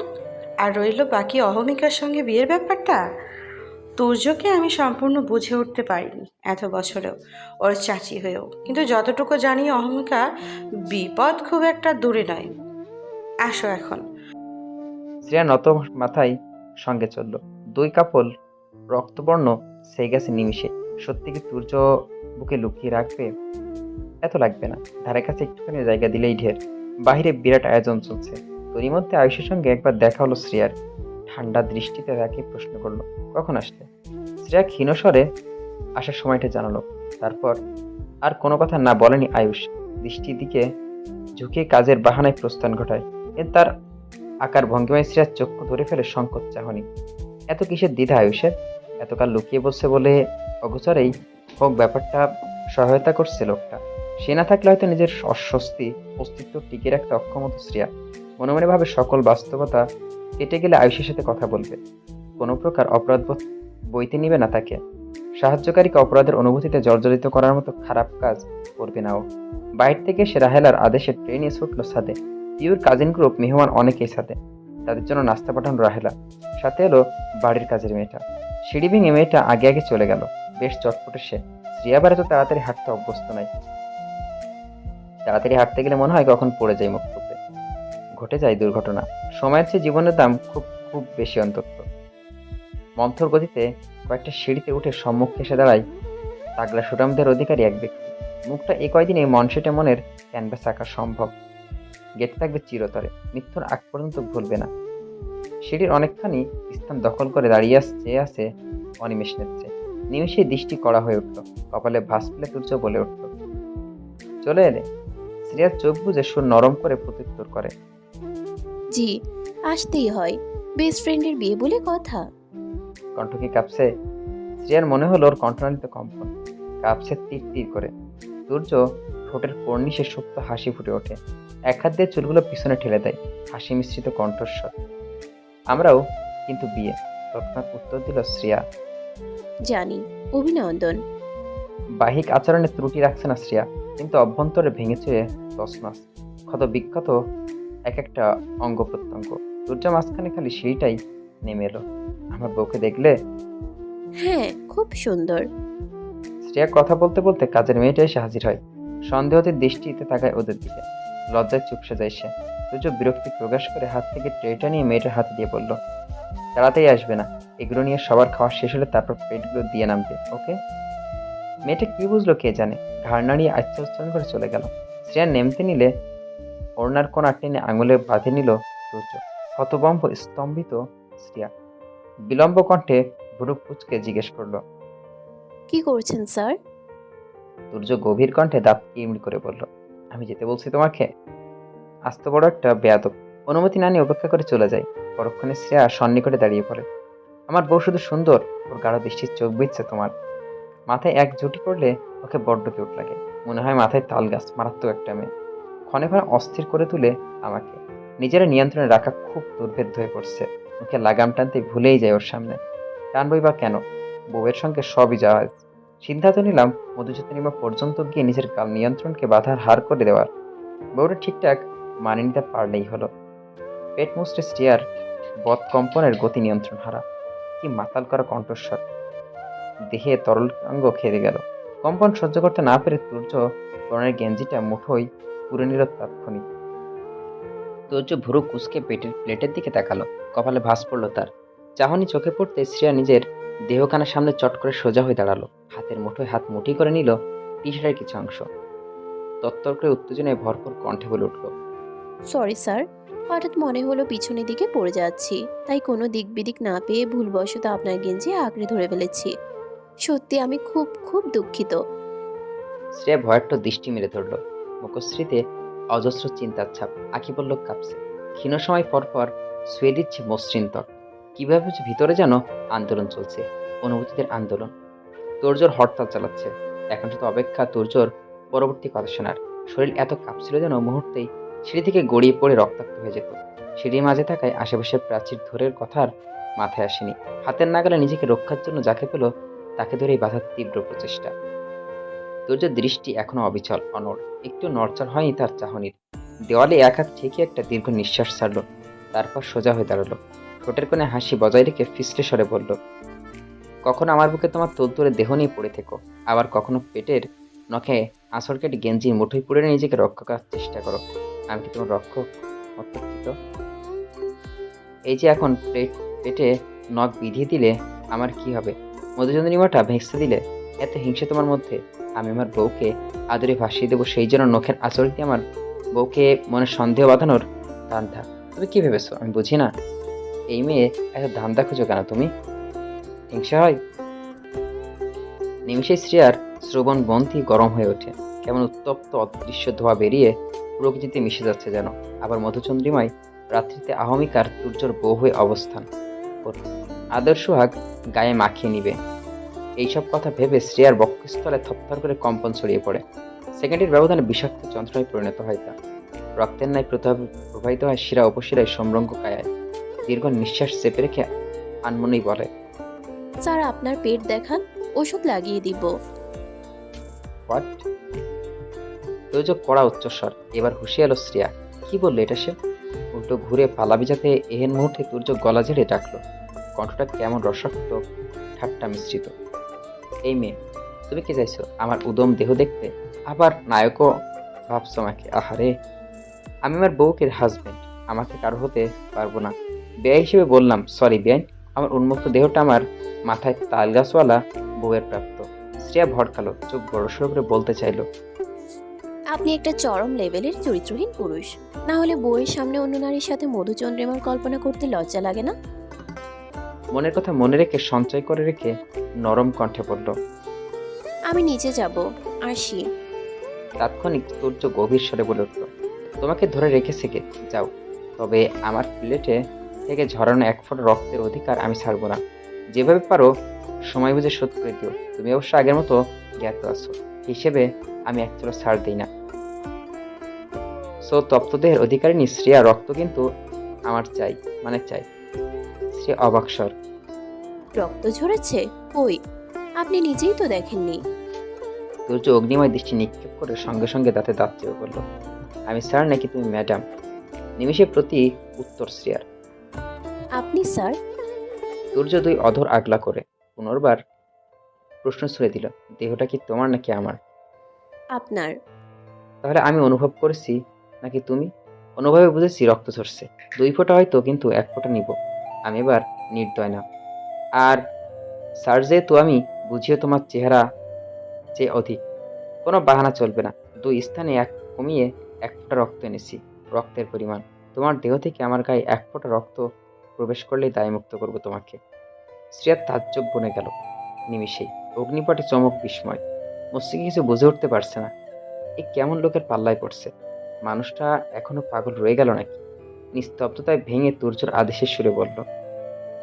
আর রইল বাকি অহমিকার সঙ্গে বিয়ের ব্যাপারটা। তুর্যকে আমি সম্পূর্ণ বুঝে উঠতে পারিনি এত বছরেও, ওর চাচি হয়েও। কিন্তু যতটুকু জানি অহমিকা বিপদ খুব একটা দূরে নয়। আসো এখন। শ্রেয়া নত মাথায় সঙ্গে চলল। 2 কাপল রক্তবর্ণ সেই গেছে নিমিষে। সত্যি কি সূর্য বুকে লুকিয়ে রাখবে? এত লাগবে না, ধারে কাছে একটুখানি জায়গা দিলেই ঢের। বাহিরে বিরাট আয়োজন চলছে। তোরই মধ্যে আয়ুষের সঙ্গে একবার দেখা হলো শ্রেয়ার। ঠান্ডা দৃষ্টিতে তাকে প্রশ্ন করলো, কখন আসলে? শ্রেয়া ক্ষীণস্বরে আসার সময়টা জানালো। তারপর আর কোনো কথা না বলেনি আয়ুষ। দৃষ্টির দিকে ঝুঁকে কাজের বাহানায় প্রস্থান ঘটায়। কিন্তু তার আকার ভঙ্গিমায় শ্রেয়ার চক্ষু ধরে ফেলে সংকোচ চাহনি। এত কিসের দ্বিধা আয়ুষের? এতকাল লুকিয়ে বসছে বলে অগোচরেই হোক ব্যাপারটা সহায়তা করছে লোকটা। সে না থাকলে হয়তো নিজের অস্বস্তি অস্তিত্ব টিকে রাখতে অক্ষম হতো শ্রেয়া। মনে মনে ভাবে সকল বাস্তবতা কেটে গেলে আয়ুষের সাথে কথা বলবে। কোনো প্রকার অপরাধবোধ বইতে নিবে না তাকে। সাহায্যকারীকে অপরাধের অনুভূতিতে জর্জরিত করার মতো খারাপ কাজ করবে না ও। বাইরে থেকে সে রাহেলার আদেশে ট্রেনে ছুটল ছাদে। পিউর কাজিন গ্রুপ মেহমান অনেকেই ছাদে। তাদের জন্য নাস্তা পাঠানো রাহেলা, সাথে এলো বাড়ির কাজের মেয়েটা। সিঁড়ি ভেঙে মেয়েটা আগে আগে চলে গেল। বেশ চটপটে সে। শ্রিয়া বারে তো তাড়াতাড়ি হাঁটতে অভ্যস্ত নাই। তাড়াতাড়ি হাঁটতে গেলে মনে হয় কখন পড়ে যায় মুখ টুকরে। ঘটে যায় দুর্ঘটনা। সময়ের চেয়ে জীবনের দাম খুব খুব বেশি অন্তত। মন্থর গতিতে কয়েকটা সিঁড়িতে উঠে সম্মুখে এসে দাঁড়ায় তাগলা সুনামদের অধিকারী এক ব্যক্তি। মুখটা এই কয়দিনে মনসেটে মনের ক্যানভাস আঁকা সম্ভব। গেঁথে থাকবে চিরতরে, মৃত্যুর আগ পর্যন্ত ভুলবে না। সিঁড়ির অনেকখানি স্থান দখল করে দাঁড়িয়ে আছে অনিমেষ নেত্রে। নিমেষেই দৃষ্টি কড়া হয়ে উঠল। কপালে ভাঁজ ফেলে তুর্য বলে উঠল, চলে এলে? শ্রেয়ার চোখ বুজে সুর নরম করে প্রত্যুত্তর করে, জি, আসতেই হয়, বেস্ট ফ্রেন্ডের বিয়ে বলে কথা। কণ্ঠ কি কাঁপছে? শ্রেয়ার মনে হলো ওর কণ্ঠনালীত কম্পন। কাঁপছে তীর তীর করে। সূর্য ঠোঁটের কর্নিশে সুপ্ত হাসি ফুটে ওঠে। এক হাত দিয়ে চুলগুলো পিছনে ঠেলে দেয়। হাসি মিশ্রিত কণ্ঠস্বর, আমরাও কিন্তু বিয়ে, তৎক্ষণাৎ উত্তর দিল শ্রেয়া। জানি, অভিনন্দন। বাহিক আচরণে ত্রুটি রাখছে না শ্রেয়া, কিন্তু অভ্যন্তরে ভেঙে চুয়ে তছনছ, ক্ষত বিক্ষত এক একটা অঙ্গ প্রত্যঙ্গ। সূর্য মাঝখানে খালি সিঁড়িটাই নেমে এলো। আমার বউকে দেখলে? হ্যাঁ, খুব সুন্দর। শ্রেয়া কথা বলতে বলতে কাজের মেয়েটা এসে হাজির হয়। সন্দেহতে দৃষ্টিতে তাকায় ওদের দিকে। লজ্জায় চুপসে যায় সে। সূর্য বিরক্তি প্রকাশ করে হাত থেকে ট্রেটা নিয়ে মেয়েটার হাতে দিয়ে বলল, তাড়াতাড়ি আসবে না, এগুলো নিয়ে সবার খাওয়া শেষ হলে তারপর প্লেটগুলো দিয়ে নামবে, ওকে? মেয়েটা কি বুঝলো কে জানে, ঘাড় নাড়িয়ে আচ্ছা উচ্চারণ করে চলে গেল। শ্রেয়া নেমতে নিলে ওড়নার কোণা টেনে আঙুলে বাঁধে নিল সূর্য। হতভম্ব স্তম্ভিত শ্রেয়া বিলম্ব কণ্ঠে ভুরু কুঁচকে জিজ্ঞেস করলো, কি করছেন স্যার? সূর্য গভীর কণ্ঠে দাঁত কিরমির করে বলল, আমি যেতে বলছি তোমাকে? আস্ত বড় একটা বেয়াদব। অনুমতি না নিয়ে অপেক্ষা করে চলে যায়। পরক্ষণে শ্রেয়া সন্নিকটে দাঁড়িয়ে পড়ে। আমার বউ শুধু সুন্দর, ওর গাঢ় দৃষ্টির চোখ বিচ্ছে তোমার। মাথায় এক জুটি করলে ওকে বড্ড কিউট লাগে। মনে হয় মাথায় তাল গাছ, মারাত্মক একটা মেয়ে। ক্ষণে ক্ষণে অস্থির করে তুলে আমাকে। নিজেরা নিয়ন্ত্রণে রাখা খুব দুর্ভেদ্য হয়ে পড়ছে। মুখে লাগাম টানতে ভুলেই যায় ওর সামনে। টানবই বা কেন? বউয়ের সঙ্গে সবই জাহাজ। সিদ্ধান্ত নিলাম মধুচন্দ্রিমা পর্যন্ত গিয়ে নিজের কাল নিয়ন্ত্রণকে বাধার হার করে দেওয়ার। বউটা ঠিকঠাক মানিয়ে নিতে পারলেই হলো। পেট মুচড়ে স্টিয়ার বদ কম্পনের গতি নিয়ন্ত্রণ হারা। কি মাতাল করা কণ্ঠস্বর। দেহে তরলাঙ্গ খেয়ে গেল। কম্পন সহ্য করতে না পেরে তুর্য পরনের গেঞ্জিটা মুঠোই পুরে নিল তাৎক্ষণিক। তুর্য ভুরু কুঁচকে পেটের প্লেটের দিকে তাকালো। কপালে ভাঁজ পড়লো তার। চাহনি চোখে পড়তে শ্রেয়া নিজের দেহখানার সামনে চট করে সোজা হয়ে দাঁড়ালো। হাতের মুঠোয় হাত মুঠি করে নিল টি শার্টের কিছু অংশ। তত্তর করে উত্তেজনায় ভরপুর কণ্ঠে বলে উঠল, সরি স্যার, হঠাৎ মনে হলো পিছনের দিকে পড়ে যাচ্ছি, তাই কোনো দিক বিদিক না পেয়ে ভুলবশত আপনার গেঞ্জি আঁকড়ে ধরে ফেলেছি। সত্যি আমি খুব খুব দুঃখিত। শ্রেয়া ভয়ার্থ দৃষ্টি মেরে ধরল। মুখশ্রীতে অজস্র চিন্তার ছাপ। আঁখি পল্লব কাঁপছে। ক্ষীণ সময় পরপর ছুঁয়ে দিচ্ছে মসৃণ ত্বক। কিভাবে যে ভিতরে যেন আন্দোলন চলছে, অনুভূতিদের আন্দোলন। তোরজোর হরতাল চালাচ্ছে। এখন শুধু অপেক্ষা তোরজোর পরবর্তী কথা শোনার। শরীর এত কাঁপছিল যেন মুহূর্তেই সিঁড়ি থেকে গড়িয়ে পড়ে রক্তাক্ত হয়ে যেত। সিঁড়ির মাঝে থাকায় আশেপাশের প্রাচীর ধরের কথার মাথায় আসেনি। হাতের নাগালে নিজেকে রক্ষার জন্য যাকে পেল তাকে ধরেই বাঁধার তীব্র প্রচেষ্টা। তোর দৃষ্টি এখনো অবিচল, অনড়। একটু নড়চড় হয়নি তার চাহনির। দেওয়ালে এক হাত ঠেকে একটা দীর্ঘ নিঃশ্বাস ছাড়লো। তারপর সোজা হয়ে দাঁড়ালো। ঠোঁটের কোণে হাসি বজায় রেখে ফিসলে স্বরে বলল, কখনো আমার বুকে তোমার তোলতোলে দেহ নিয়ে পড়ে থেকো, আবার কখনো পেটের নখে আঁচড় কেটে গেঞ্জির মুঠোয় পুড়ে নিজেকে রক্ষা করার চেষ্টা করো। আমি কি তোমার রক্ষক? অতর্কিত। এই যে এখন পেটে নখ বিধিয়ে দিলে আমার কি হবে? মধুচন্দ্রিমাটা ভেঙে দিলে এত হিংসে তোমার মধ্যে? আমি আমার বউকে আদরে ভাসিয়ে দেবো, সেই জন্য নখের আঁচড় দিয়ে আমার বউকে মনে সন্দেহ বাঁধানোর ধান্দা। তুমি কি ভেবেছো আমি বুঝি না? এই মেয়ে এত ধান্দা খুঁজো কেন তুমি? হিংসা হয়? নিমিষে শ্রেয়ার শ্রবণ বন্ধি গরম হয়ে ওঠে। কেমন উত্তপ্ত অদৃশ্য ধোয়া বেরিয়ে প্রকৃতিতে মিশে যাচ্ছে যেন। আবার মধুচন্দ্রিমায় রাত্রিতে আহমিকার তুর্যর বউ হয়ে অবস্থান করল। আদর সোহাগ গায়ে মাখিয়ে নিবে, এইসব কথা ভেবে শ্রেয়ার বক্ষস্থলে থরথর করে কম্পন ছড়িয়ে পড়ে। সেকেন্ডের ব্যবধানে বিষাক্ত যন্ত্রণায় পরিণত হয় তা। রক্তের ন্যায় প্রবাহিত হয় শিরা উপশিরায় সমরঙ্গ কায়ায়। দীর্ঘ নিঃশ্বাস চেপে রেখে আনমনেই বলে, স্যার আপনার পেট দেখান, ওষুধ লাগিয়ে দিব। হোয়াট? তুর্য কড়া উচ্চস্বর। এবার হুঁশিয়ে এলো শ্রেয়া। কি বললো এটা সে? উল্টো ঘুরে পালাবি যাতে এহেন মুহূর্তে তুর্য গলা ঝেড়ে ডাকলো, কণ্ঠটা কেমন রসাক্ত, ঠাট্টা মিশ্রিত। এই মেয়ে, তুমি কি চাইছো আমার উদম দেহ দেখতে? আবার নায়কও ভাবছো আমাকে? আহারে, আমি আমার বউকে হাজবেন্ড, আমাকে কারো হতে পারবো না। বেয়াই হিসেবে বললাম সরি বেআইন, আমার উন্মুক্ত দেহটা আমার মাথায় তালগাছওয়ালা বউয়ের প্রাপ্ত। শ্রেয়া ভড়কালো, চোখ বড়সড় করে বলতে চাইলো, আপনি একটা চরম লেভেলের চরিত্রহীন পুরুষ। না হলে বউয়ের সামনে অন্য নারীর সাথে মধুচন্দ্রিমার কল্পনা করতে লজ্জা লাগে না? মনের কথা মনে রেখে সঞ্চয় করে রেখে নরম কণ্ঠে বলল। আমি নিচে যাব, আসি। তাৎক্ষণিক তুর্য গভীর স্বরে বলে উঠল, তোমাকে ধরে রেখেছে কে? যাও, তবে আমার প্লেটে থেকে ঝরানো এক ফোঁটা রক্তের অধিকার আমি ছাড়বো না। যেভাবে পারো সময় বুঝে শোধ করে দিও। তুমি অবশ্য আগের মতো জ্ঞাত আছো, হিসেবে আমি এক চলো ছাড় দিই না। সো তপ্তদেহের অধিকারিণী শ্রেয়া রক্ত কিন্তু আমার চাই, মানে চাই। শ্রেয়া অবাক স্বর। রক্ত ঝরেছে? কই, আপনি নিজেই তো দেখেননি। তুর্য অগ্নিময় দৃষ্টি নিক্ষেপ করে সঙ্গে সঙ্গে দাঁতে দাঁত চেপে বলল, আমি স্যার নাকি তুমি ম্যাডাম? নিমিষে প্রতি উত্তর শ্রেয়ার। আপনি স্যার? তুর্য দুই অধর আগলা করে পুনর্বার প্রশ্ন ছুড়ে দিল, দেহটা কি তোমার নাকি আমার? আপনার। তাহলে আমি অনুভব করেছি নাকি তুমি? অনুভবে বুঝেছি রক্ত ঝরছে, 2 ফোঁটা হয়তো, কিন্তু 1 ফোঁটা নিব। আমি এবার নির্দয় না। আর স্যার যেহেতু আমি বুঝিও তোমার চেহারা চেয়ে অধিক, কোনো বাহানা চলবে না। 2 স্থানে এক কমিয়ে 1 ফোঁটা রক্ত এনেছি। রক্তের পরিমাণ, তোমার দেহ থেকে আমার গায়ে 1 ফোঁটা রক্ত প্রবেশ করলেই দায়মুক্ত করব তোমাকে। শ্রেয়ার তাজ্জব বনে গেল নিমিষেই। অগ্নিপটে চমক, বিস্ময়। মস্তিষ্কে কিছু বুঝে উঠতে পারছে না। এ কেমন লোকের পাল্লায় পড়ছে? মানুষটা এখনো পাগল রয়ে গেল নাকি? নিস্তব্ধতায় ভেঙে তুর্যর আদেশের সুরে বলল,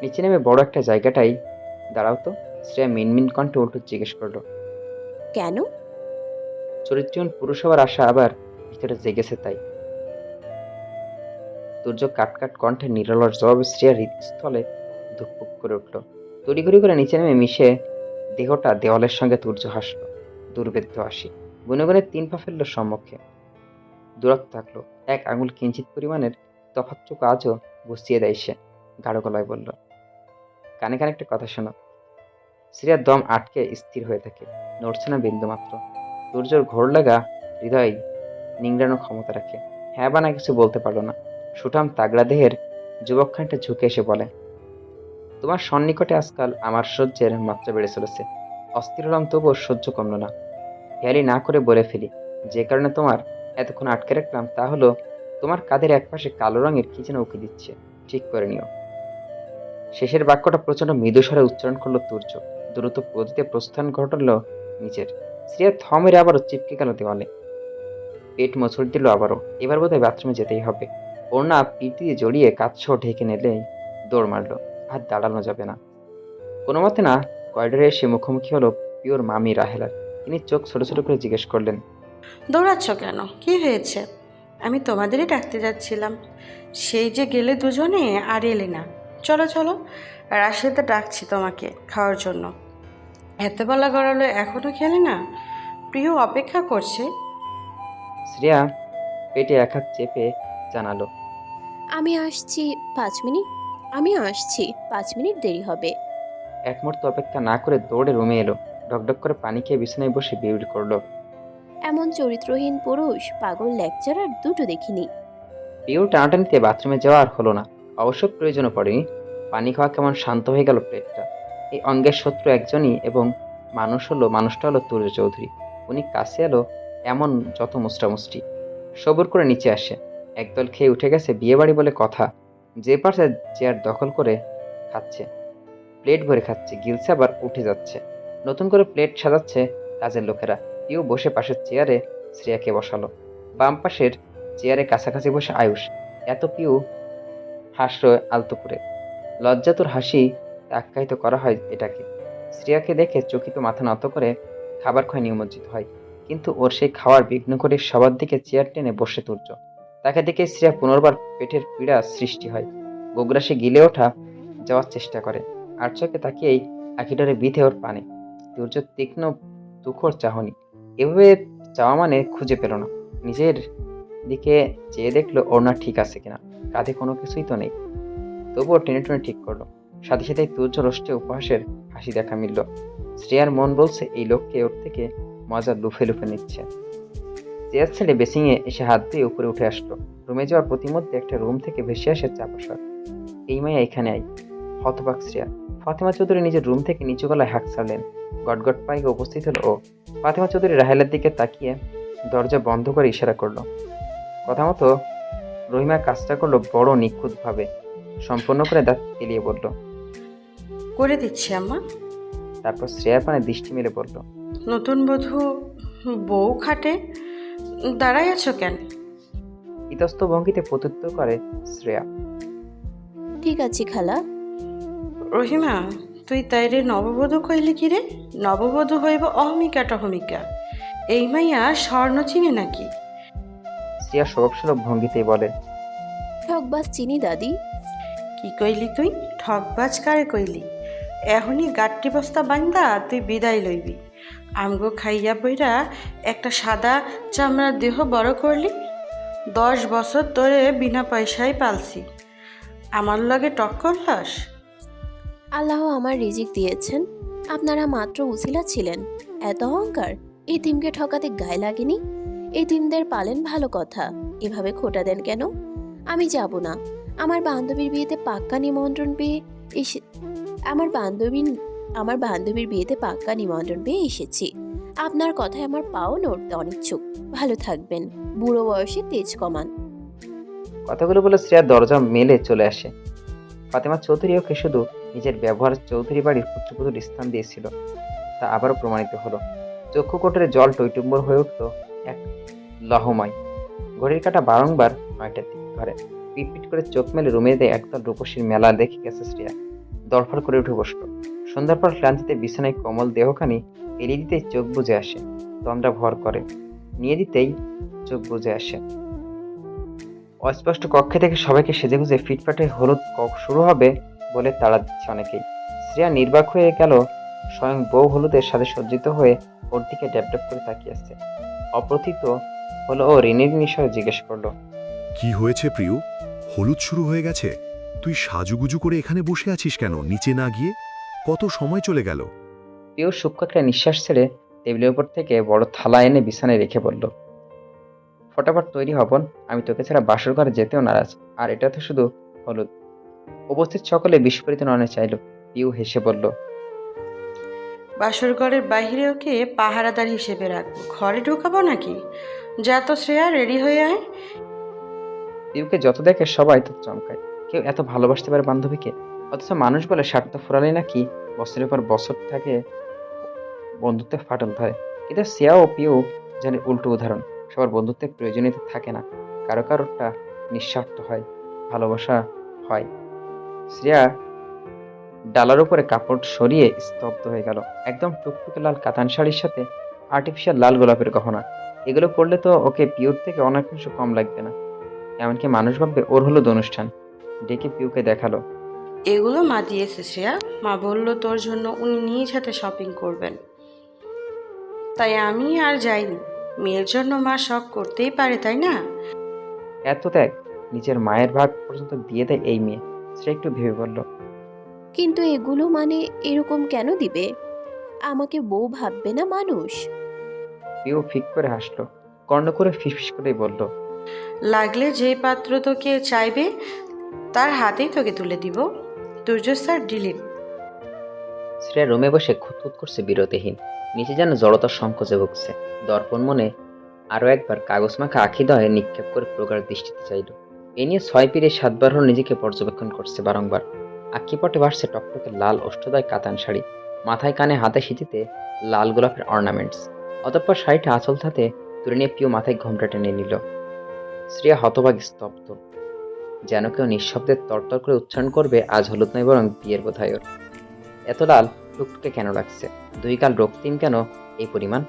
নিচে নেমে বড় একটা জায়গাটাই দাঁড়াও তো। শ্রেয়া মিনমিন কণ্ঠে উল্টো জিজ্ঞেস করলো, কেন? চরিত্রহীন পুরুষ হওয়ার আশা আবার ভিতরে জেগেছে তাই। তুর্য কাটকাট কণ্ঠে নিরলস জবাবে শ্রেয়ার হৃদস্থলে ধুকপুক করে উঠল। তড়িঘড়ি করে নিচে নেমে মিশে দেহটা দেওয়ালের সঙ্গে তুর্য হাসল, দুর্বেদ্য হাসি। গুনে গুনে 3 পা ফেলল সম্মুখে। দূরত্ব থাকলো 1 আঙুল, কিঞ্চিত পরিমাণের তফাৎটুকু আজও বুঝিয়ে দেয় সে। গাঢ় গলায় বলল, কানে কানে একটা কথা শোনো। শ্রেয়ার দম আটকে স্থির হয়ে থাকে, নড়ছে না বিন্দুমাত্র। তুর্যর ঘোর লাগা হৃদয় নিংড়ানোর ক্ষমতা রাখে। হ্যাঁ বা না কিছু বলতে পারল না। সুঠাম তাগড়া দেহের যুবক খানিকটা ঝুঁকে এসে বলে, তোমার সন্নিকটে আজকাল আমার সহ্যের মাত্রা বেড়ে চলেছে। অস্থির হলাম, তবুও সহ্য কমল না। হেয়ালি না করে বলে ফেলি, যে কারণে তোমার এতক্ষণ আটকে রাখলাম তা হলো, তোমার কাঁধের একপাশে কালো রঙের কি যেন উকি দিচ্ছে, ঠিক করে নিও। শেষের বাক্যটা প্রচন্ড মৃদুস্বরে উচ্চারণ করলো তুর্য। দ্রুত গতিতে প্রস্থান ঘটল নিচের। শ্রেয়া থ মেরে আবারও চিপকে গেল দেওয়ালে। পেট মোচড় দিল আবারও। এবার বোধহয় বাথরুমে যেতেই হবে। ওড়না পিঠ দিয়ে জড়িয়ে কাৎসহ ঢেকে নিলেই দৌড় মারল। আর দাঁড়ানো যাবে না। কোনো মতে না করিডোরে এসে মুখোমুখি হলো পিওর মামি রাহেলার। তিনি চোখ ছোট ছোট করে জিজ্ঞেস করলেন, দৌড়াচ্ছ কেন? কি হয়েছে? আমি তোমাদেরই ডাকতে যাচ্ছিলাম। সেই যে গেলে দুজনে, আর এলে না। চলো চলো, রাশেদা ডাকছি তোমাকে খাওয়ার জন্য। এত বেলা গড়ালো এখনও খেলে না? প্রিয় অপেক্ষা করছে। শ্রেয়া পেটে এক হাত চেপে জানালো, আমি আসছি 5 মিনিট। আমি আসছি, 5 মিনিট দেরি হবে। এক মুহূর্ত অপেক্ষা না করে দৌড়ে রুমে এলো। ঢকঢক করে পানি খেয়ে বিছানায় বসে বিড়বিড় করলো। এমন চরিত্রহীন পুরুষ পাগল লেকচারার দুটো দেখিনি। পিওর টানাটানিতে বাথরুমে যাওয়া আর হলো না। অবশ্য প্রয়োজনও পড়েনি। পানি খাওয়া কেমন শান্ত হয়ে গেল প্লেটটা। এই অঙ্গের শত্রু একজনই, এবং মানুষটা হলো তুর্য চৌধুরী। উনি কাছে এলো এমন যত মুষ্টামুষ্টি। সবুর করে নিচে আসে। একদল খেয়ে উঠে গেছে, বিয়ে বাড়ি বলে কথা। যে পারছে চেয়ার দখল করে খাচ্ছে, প্লেট ভরে খাচ্ছে, গিলছে আবার উঠে যাচ্ছে। নতুন করে প্লেট সাজাচ্ছে কাজের লোকেরা। পিউ বসে পাশের চেয়ারে শ্রেয়াকে বসালো। বাম পাশের চেয়ারে কাছাকাছি বসে আয়ুষ। এত পিউ হাসল আলতো করে। লজ্জাতুর হাসি আখ্যায়িত করা হয় এটাকে। শ্রেয়াকে দেখে চকিত মাথা নত করে খাবার খায় নিমজ্জিত হয়। কিন্তু ওর সেই খাওয়ার বিঘ্ন করে সবার দিকে চেয়ার টেনে বসে তুর্য। তাকে দেখে শ্রেয়া পুনর্বার পেটের পীড়া সৃষ্টি হয়। গোগ্রাসে গিলে ওঠা যাওয়ার চেষ্টা করে। আর চোখে তাকিয়েই আখিডারে বিধে ওর পানে। তুর্য তীক্ষ্ণ তুখোর চাহনি। এভাবে চাওয়া মানে খুঁজে পেল না। নিজের দিকে চেয়ে দেখলো ওড়না ঠিক আছে কিনা। কাঁধে কোনো কিছুই তো নেই। তবুও টেনে টেনে ঠিক করলো। সাথে সাথে তুর্য রোষ্টে উপহাসের হাসি দেখা মিলল। শ্রেয়ার মন বলছে এই লোককে ওর থেকে মজা লুফে লুফে নিচ্ছে। চেয়ার ছেড়ে বেসিংয়ে এসে হাত দিয়ে উপরে উঠে আসলো। রুমে যাওয়ার প্রতিমধ্যে একটা রুম থেকে ভেসে আসে চাপা স্বর। এই মাইয়া এখানে আই। হতবাক শ্রেয়া। ফাতেমা চৌধুরী নিজের রুম থেকে নিচু গলায় হাঁক ছাড়লেন। গটগট পায়ে উপস্থিত হলো ও। ফাতেমা চৌধুরী রাহেলার দিকে তাকিয়ে দরজা বন্ধ করে ইশারা করলো। কথা মতো রহিমা কাজটা করলো বড় নিখুঁতভাবে। সম্পূর্ণ করে দাঁত এলিয়ে বলল। করে দিচ্ছি আম্মা। তারপর শ্রেয়ার পানে দৃষ্টি মেলে বলল, নতুন বধূ বউ খাটে, দাঁড়াই আছো কেন? ইতস্ত ভঙ্গিতে প্রত্যুত্তর করে শ্রেয়া। ঠিক আছে খালা। রহিমা, তুই তাইরে নববধূ কইলি কি রে? নববধূ হইব অহমিকা টহমিকা। এই মাইয়া স্বর্ণ চিনে নাকি? শ্রেয়া স্বভাবসুলভ ভঙ্গিতেই বলে, ঠকবাস চিনি দাদি। কি কইলি তুই? ঠকবাজ কারে কইলি? এখনই গাট্টি বস্তা বান্দা তুই বিদায় লইবি। আমগো খাইয়া বইরা একটা সাদা চামড়ার দেহ বড় করলি। 10 বছর ধরে বিনা পয়সায় পালছি, আমার লগে টক্কর লাস? আল্লাহ আমার রিজিক দিয়েছেন, আপনারা মাত্র উসিলা ছিলেন। এত অহংকার! এতিমকে ঠকাতে গায়ে লাগেনি? এতিমদের পালেন ভালো কথা, এভাবে খোটা দেন কেন? আমি যাব না। আমার বান্ধবীর বিয়েতে পাক্কা নিমন্ত্রণ পেয়ে এসে আমার বান্ধবীর বিয়েতে পাক্কা নিমন্ত্রণ পেয়ে এসেছি। আপনার কথায় আমার পাও নড়তে অনিচ্ছুক। ভালো থাকবেন। বুড়ো বয়সে তেজ কমান। কথাগুলো বলে শ্রেয়া দরজা মেলে চলে আসে। ফাতেমা চৌধুরী ওকে শুধু নিজের ব্যবহার চৌধুরী বাড়ির পুত্রবধূর স্থান দিয়েছিল, তা আবারও প্রমাণিত হলো। চক্ষু কোটরে জল টইটুম্বর হয়ে উঠত এক লহময়। ঘড়ির কাঁটা বারংবার 9টার দিকে ধরে। পিটপিট করে চোখ মেলে রুমে দিয়ে একদল রূপসীর মেলা দেখে গেছে শ্রেয়া। দরফর করে উঠে বসলো। সন্ধ্যার পর ক্লান্তিতে বিছানায় কোমল দেহখানি এলিয়ে দিতেই চোখ বুজে আসে। তন্দ্রা ভর করে। নিয়ে দিতেই চোখ বুজে আসে। অস্পষ্ট কক্ষে থেকে সবাইকে সেজেগুজে ফিটফাটে হলুদ শুরু হবে বলে তাড়া দিচ্ছে অনেকেই। শ্রেয়া নির্বাক হয়ে গেল। স্বয়ং বউ হলুদের সাথে সজ্জিত হয়ে ওর দিকে ড্যাব ড্যাব করে তাকিয়ে আসছে। অপ্রথিত হলো ও ঋণের নিঃস্বরে জিজ্ঞেস করলো, কি হয়েছে প্রিয়? হলুদ শুরু হয়ে গেছে? তুই সাজুগুজু করে এখানে বসে আছিস কেন, নিচে না গিয়ে? কত সময় চলে গেল? প্রিয় সূক্ষ্ম একটা নিঃশ্বাস ছেড়ে টেবিলের উপর থেকে বড় থালা এনে বিছানায় রেখে বলল, ফটাফট তৈরি হবন, আমি তোকে ছাড়া বাসর ঘরে যেতেও নারাজ। আর এটা তো শুধু হলুদ। উপস্থিত সকলে বিস্ফোরিত নয়নে চাইল। পিউ হেসে বলল, বাসর ঘরের বাহিরে ওকে পাহারাদার হিসেবে রাখবো, ঘরে ঢুকাবো নাকি? যা তো শ্রেয়া, রেডি হয়ে আয়। পিউকে যত দেখে সবাই তত চমকায়। কেউ এত ভালোবাসতে পারে বান্ধবীকে? অথচ মানুষ বলে স্বার্থ ফুরালে নাকি বছরের পর বছর থাকে বন্ধুত্বে ফাটল ধরে। কিন্তু শ্রেয়া ও পিউ যেন উল্টো উদাহরণ। সবার বন্ধুত্বের প্রয়োজনীয়তা থাকে না, কারো কারোরটা নিঃস্বার্থ হয়, ভালোবাসা হয়। শ্রেয়া ডালার উপরে কাপড় সরিয়ে স্তব্ধ হয়ে গেল। একদম টুকটুকে লাল কাতান শাড়ির সাথে আর্টিফিশিয়াল লাল গোলাপের গহনা। এগুলো পরলে তো ওকে পিউর থেকে অনেকাংশ কম লাগবে না। এমনকি মানুষ ভাববে ওর হলুদ অনুষ্ঠান। ডেকে পিউকে দেখালো, এগুলো মা দিয়েছে শ্রেয়া। মা বলল তোর জন্য উনি নিজ হাতে শপিং করবেন, তাই আমি আর যাইনি। মেয়ের জন্য মা শখ করতেই পারে, তাই না? এত ত্যাগ! নিজের মায়ের ভাগ পর্যন্ত দিয়ে দেয় এই মেয়ে। সে একটু ভেবে বলল, কিন্তু এগুলো মানে এরকম কেন দিবে? আমাকে বউ ভাববে না মানুষ? পিউ ফিক করে হাসলো। কর্ণ করে ফিসফিস করেই বলল, লাগলে যে পাত্র তোকে চাইবে তার হাতেই তোকে তুলে দিব। দুর্য স্যার, ডিলিট। শ্রেয়া রুমে বসে খুঁতখুত করছে বিরতিহীন। নিচে যেন জড়তার সংকোচে ভুগছে। দর্পণ মনে আরো একবার কাগজ মাখা আখি দয়ে নিক্ষেপ করে প্রগাঢ় দৃষ্টিতে চাইল। এ নিয়ে 6 পিড়ে 7বার হল নিজেকে পর্যবেক্ষণ করছে বারংবার। আক্ষিপটে ভাসছে টকটকে লাল অষ্টদয় কাতান শাড়ি, মাথায় কানে হাতে সিঁথিতে লাল গোলাপের অর্নামেন্টস। অতঃপর শাড়িটা আঁচল থাতে তুলে নিয়ে পিউ মাথায় ঘোমটা টেনে নিল। শ্রেয়া হতবাক স্তব্ধ। যেন কেউ নিঃশব্দে তরতর করে উচ্চারণ করবে, আজ হলুদ নয় বরং বিয়ের বোধহয় ওর। এত লাল টুকটুকে কেন লাগছে? 2 গাল রক্তিম কেন এই পরিমাণ?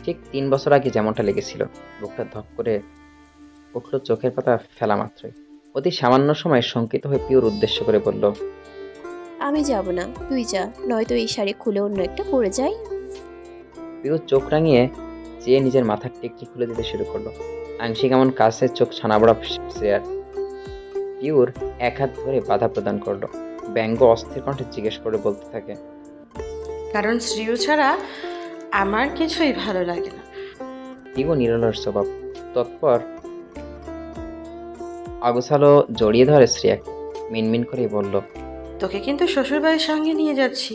ঠিক 3 বছর আগে যেমনটা লেগেছিল। বুকটা ধক করে উঠল চোখের পাতা ফেলা মাত্রই। অতি সামান্য সময় শঙ্কিত হয়ে পিওর উদ্দেশ্য করে বলল, আমি যাব না, তুই যা, নয়তো এই শাড়ি খুলে অন্য একটা পরে যাই। পিউ চোখ রাঙিয়ে চেয়ে নিজের মাথার টিকলি খুলে দিতে শুরু করলো। আংশিক এমন কাছে চোখ ছানা বড়া শ্রেয়ার। পিওর এক হাত ধরে বাধা প্রদান করলো। ব্যঙ্গ অস্থির কণ্ঠে জিজ্ঞেস করে বলতে থাকে, কারণ শ্রীয় ছাড়া আমার কিছুই ভালো লাগে না। পিও নিরলস স্বভাব, তৎপর অগোছালো জড়িয়ে ধরে শ্রেয়াকে, মিনমিন করেই বলল। তোকে কিন্তু শ্বশুরবাড়ির সঙ্গে নিয়ে যাচ্ছি।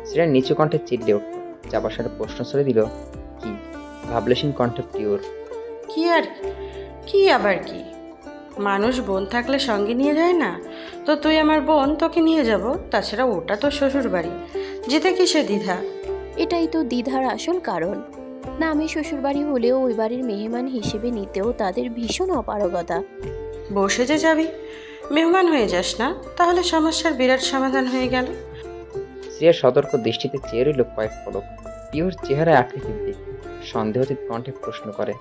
শ্রেয়া নিচু কণ্ঠে চিল্লে উঠল। চাপার সাথে প্রশ্ন ছড়ে দিল, কি? ভাবলেশীন কণ্ঠে পিওর, কি আর কি আবার কি? মানুষ বোন থাকলে সঙ্গে নিয়ে যায় না? তো তুই আমার বোন, তোকে নিয়ে যাব। তাছাড়া ওটা তো শ্বশুর বাড়ি, যেতে কিসে দ্বিধা? এটাই তো দ্বিধার আসল কারণ। না, আমি শ্বশুরবাড়ি হলেও ওই বাড়ির মেহমান হিসেবে নিতেও তাদের ভীষণ অপারগতা। বসে যে যাবি, মেহমান হয়ে যাস না, তাহলে সমস্যার বিরাট সমাধান হয়ে গেল। শ্রেয়া সতর্ক দৃষ্টিতে চেয়ে রইল কয়েক পলক। পিওর চেহারায় আকৃতির দিক সন্দেহতীত কণ্ঠে প্রশ্ন করে,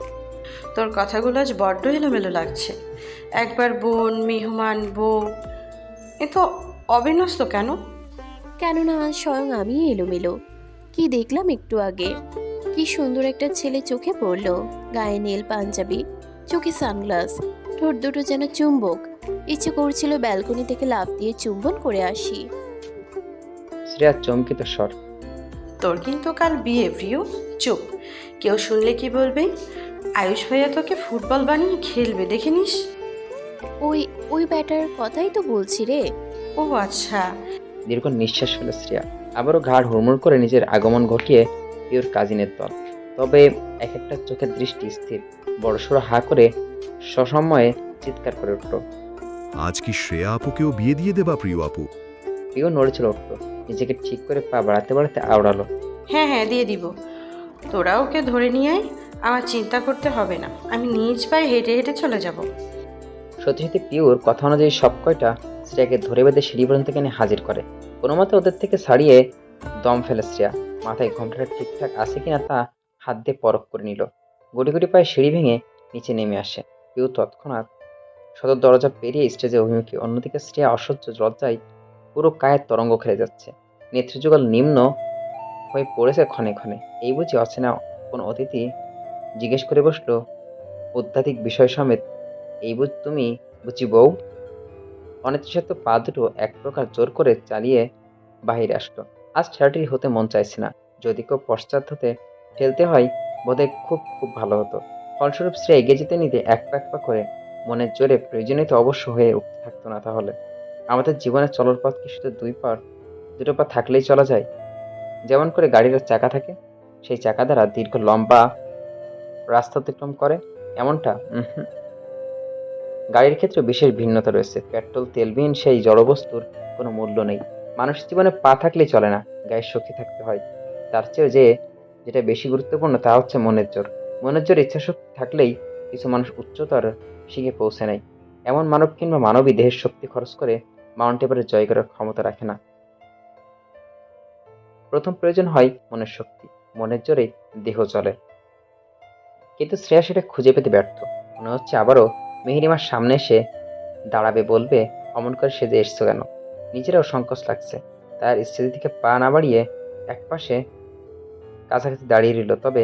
তোর কথাগুলো আজ বড্ড এলোমেলো লাগছে। একবার বোন, মেহমান, বউ, এ তো অবিন্যস্ত কেন? কেননা আজ স্বয়ং আমি এলোমেলো। কি দেখলাম একটু আগে? কি সুন্দর একটা ছেলে চোখে পড়লো, গায়ে নীল পাঞ্জাবি, চোখে সানগ্লাস, ঠোঁট দুটো যেন চুম্বক। ইচ্ছে করছিল ব্যালকনি থেকে লাফ দিয়ে চুম্বন করে আসি। শ্রেয়া চমকিত স্বর, তোর কিন্তু কাল বিয়ে, প্রিয়। চুপ, কেউ শুনলে কি বলবে? আয়ুষ ভাইয়া তোকে ফুটবল বানিয়ে খেলবে, দেখে নিস। ওই ওই ব্যাটার কথাই তো বলছি রে। ও আচ্ছা। দীর্ঘ নিঃশ্বাস ফেলে শ্রেয়া আবারও ঘাড় হুড়মুড় করে নিজের আগমন ঘটিয়ে পিওর কাজিনের দল। তবে এক একটা চোখের দৃষ্টি স্থির, বড়সড় হা করে সসময়ে চিৎকার করে উঠল। আজ কি শ্রেয়া আপুকেও বিয়ে দিয়ে দেবা প্রিয় আপু? পিও নড়েছিল উঠল, নিজেকে ঠিক করে পা বাড়াতে বাড়াতে আওড়ালো। হ্যাঁ হ্যাঁ, দিয়ে দিব। তোরা ওকে ধরে নিয়ে আয়, আমার চিন্তা করতে হবে না। আমি নিজ পায়ে হেঁটে হেঁটে চলে যাব। সত্যি সত্যি পিওর কথা অনুযায়ী সব কয়টা শ্রেয়াকে ধরে বেঁধে সিঁড়ি পর্যন্ত এনে হাজির করে। কোনো মতে ওদের থেকে ছাড়িয়ে দম ফেলে শ্রেয়া মাথায় ঘোমটাটা ঠিকঠাক আছে কিনা তা হাত দিয়ে পরখ করে নিল। গুটি গুটি পায়ে সিঁড়ি ভেঙে নিচে নেমে আসে। পিও তৎক্ষণাৎ সদর দরজা পেরিয়ে স্টেজে অভিমুখী। অন্যদিকে শ্রেয়া অসহ্য লজ্জায় পুরো কায়ের তরঙ্গ খেলে যাচ্ছে, নেত্রযুগল নিম্ন হয়ে পড়েছে ক্ষণে ক্ষণে। এই বুঝি অচেনা কোনো অতিথি জিজ্ঞেস করে বসলো অত্যাধিক বিষয় সমেত, এই তুমি বুঝি বউ? অনিচ্ছাত পা দুটো এক প্রকার জোর করে চালিয়ে বাহিরে আসলো। আজ ছেলেটির হতে মন চাইছে না। যদি কেউ পশ্চাৎ হতে ফেলতে হয় বোধহয় খুব খুব ভালো হতো। ফলস্বরূপ শ্রেয়া এগিয়ে যেতে নিতে এক পা করে মনের জোরে প্রয়োজনীয় তো অবশ্য হয়ে উঠতে থাকতো না। তাহলে আমাদের জীবনের চলার পথ কি শুধু দুটো পা থাকলেই চলা যায়? যেমন করে গাড়ির চাকা থাকে, সেই চাকা দ্বারা দীর্ঘ লম্বা রাস্তা অতিক্রম করে, এমনটা? গাড়ির ক্ষেত্রে বিশেষ ভিন্নতা রয়েছে। পেট্রোল তেলবিহীন সেই জড়বস্তুর কোনো মূল্য নেই। মানুষের জীবনে পা থাকলেই চলে না, গায়ের শক্তি থাকতে হয়। তার চেয়েও যেটা বেশি গুরুত্বপূর্ণ তা হচ্ছে মনের জোর। মনের জোর ইচ্ছাশক্তি থাকলেই কিছু মানুষ উচ্চতর শিখে পৌঁছে নেয়। এমন মানব কিংবা মানবী দেহের শক্তি খরচ করে মাউন্ট এভারেস্ট জয় করার ক্ষমতা রাখে না। প্রথম প্রয়োজন হয় মনের শক্তি, মনের জোরেই দেহ চলে। কিন্তু শ্রেয়া সেটা খুঁজে পেতে ব্যর্থ। মনে হচ্ছে আবারও মেহেরিমার সামনে এসে দাঁড়াবে, বলবে অমন করে সেজে এসছো কেন? নিজেরও সংকোচ লাগছে। তার স্ত্রীর দিকে পা না বাড়িয়ে একপাশে কাছাকাছি দাঁড়িয়ে রইল, তবে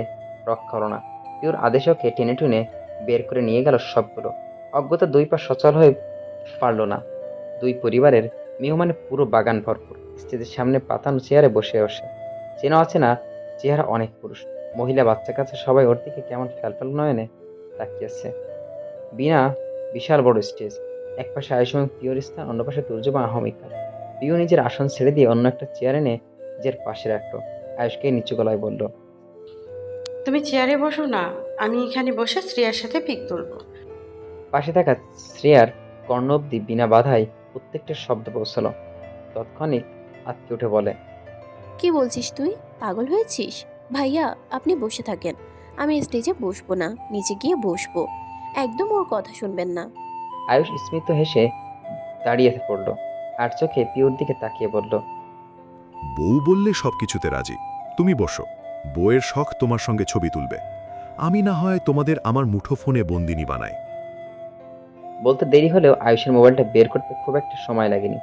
রক্ষা হলো না। পিওর আদেশে ওকে টেনে টুনে বের করে নিয়ে গেল সবগুলো। অজ্ঞতা দুই পা সচল হয়ে পারল না। দুই পরিবারের মেহমানে পুরো বাগান ভরপুর। স্টেজের সামনে পাতানো চেয়ারে বসে বসে চেনা অচেনা চেহারা অনেক পুরুষ, মহিলা, বাচ্চা কাচ্চা সবাই ওর দিকে কেমন ফ্যালফ্যাল নয়নে তাকিয়েছে। বিনা বিশাল বড় স্টেজ, এক পাশে আয়ুষ এবং পিওর স্থান, অন্য পাশে তুর্যবা আহমিকা। পিও নিজের আসন ছেড়ে দিয়ে অন্য একটা চেয়ার এনে নিজের পাশে রাখলো। আয়ুষকে নিচু গলায় বলল, তুমি চেয়ারে বসো না, আমি এখানে বসে শ্রেয়ার সাথে পিক তুলব। পাশে থাকা শ্রেয়ার কর্ণ অব্দি বিনা বাধায় প্রত্যেকটা শব্দ পৌঁছালো। তৎক্ষণিক আটকে উঠে বলে, কি বলছিস তুই? পাগল হয়েছিস? ভাইয়া, আপনি বসে থাকেন, আমি স্টেজে বসবো না, নিচে গিয়ে বসবো। একদম ওর কথা শুনবেন না। আয়ুষ স্মিত হেসে দাঁড়িয়ে পড়ল, আর চোখে পিওর দিকে তাকিয়ে বলল, বউ বললে সবকিছুতে রাজি। তুমি বসো, বউয়ের শখ তোমার সঙ্গে ছবি তুলবে। আমি না হয় তোমাদের আমার মুঠো ফোনে বন্দিনী বানাই। বলতে দেরি হলেও আয়ুষের মোবাইলটা বের করতে খুব একটা সময় লাগেনি।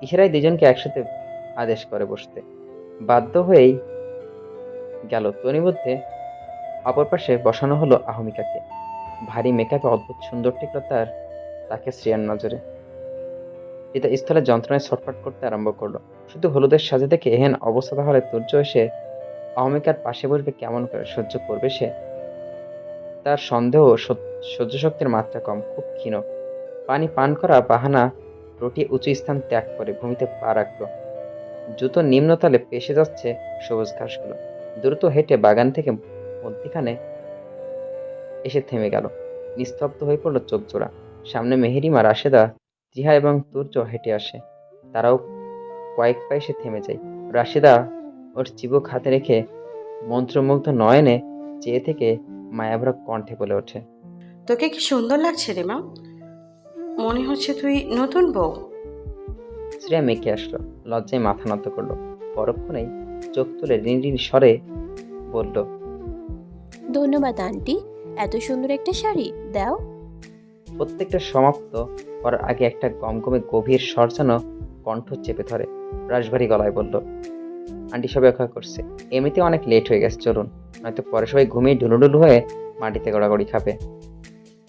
ইশারায় দুজনকে একসাথে আদেশ করে বসতে বাধ্য হয়েই গেল। তন্মধ্যে অপর পাশে বসানো হলো আহমিকাকে। ভারী মেকআপে অদ্ভুত সুন্দর টিকল তাকে শ্রেয়ার নজরে। হৃদয়স্থলে যন্ত্রণায় ছটফট করতে আরম্ভ করলো। শুধু হলুদের সাজে দেখে এহেন অবস্থা তাহলে তুর্য এসে অহমিকার পাশে বসবে কেমন করে সহ্য করবে সে? তার সন্দেহ সহ্য শক্তির মাত্রা কম, খুব ক্ষীণ। পানি পান করা বাহানা রটিয়ে উঁচু স্থান ত্যাগ করে ভূমিতে পা রাখলো। জুতো নিম্নতলে পেশে যাচ্ছে সবুজ ঘাসগুলো। দ্রুত হেঁটে বাগান থেকে মধ্যিখানে এসে থেমে গেল। নিস্তব্ধ হয়ে পড়ল চোখ জোড়া। সামনে মেহেরিমা, রাশেদা, জিহা এবং তুর্য হেঁটে আসে। তারাও কয়েক পা এসে থেমে যায়। রাশেদা ওর চিবুক হাতে রেখে মন্ত্রমুগ্ধ নয়নে চেয়ে থেকে মায়াভরা কণ্ঠে বলে ওঠে, তোকে কি সুন্দর লাগছে রে মা, মনে হচ্ছে তুই নতুন বউ। শ্রেয়া মেকে আসলো, লজ্জায় মাথা নত করলো। পরক্ষণেই চোখ তুলে রিনরিন স্বরে বলল, ধন্যবাদ আন্টি, এত সুন্দর একটা শাড়ি দাও। প্রত্যেকটা সমাপ্ত করার আগে একটা গমগমে গভীর স্বর যেন কণ্ঠ চেপে ধরে। রাশভারী গলায় বলল, আন্টি সবাই অপেক্ষা করছে, এমনিতে অনেক লেট হয়ে গেছে, চলুন, নয়তো পরে সবাই ঘুমিয়ে ঢুলুঢুলু হয়ে মাটিতে গড়াগড়ি খাবে।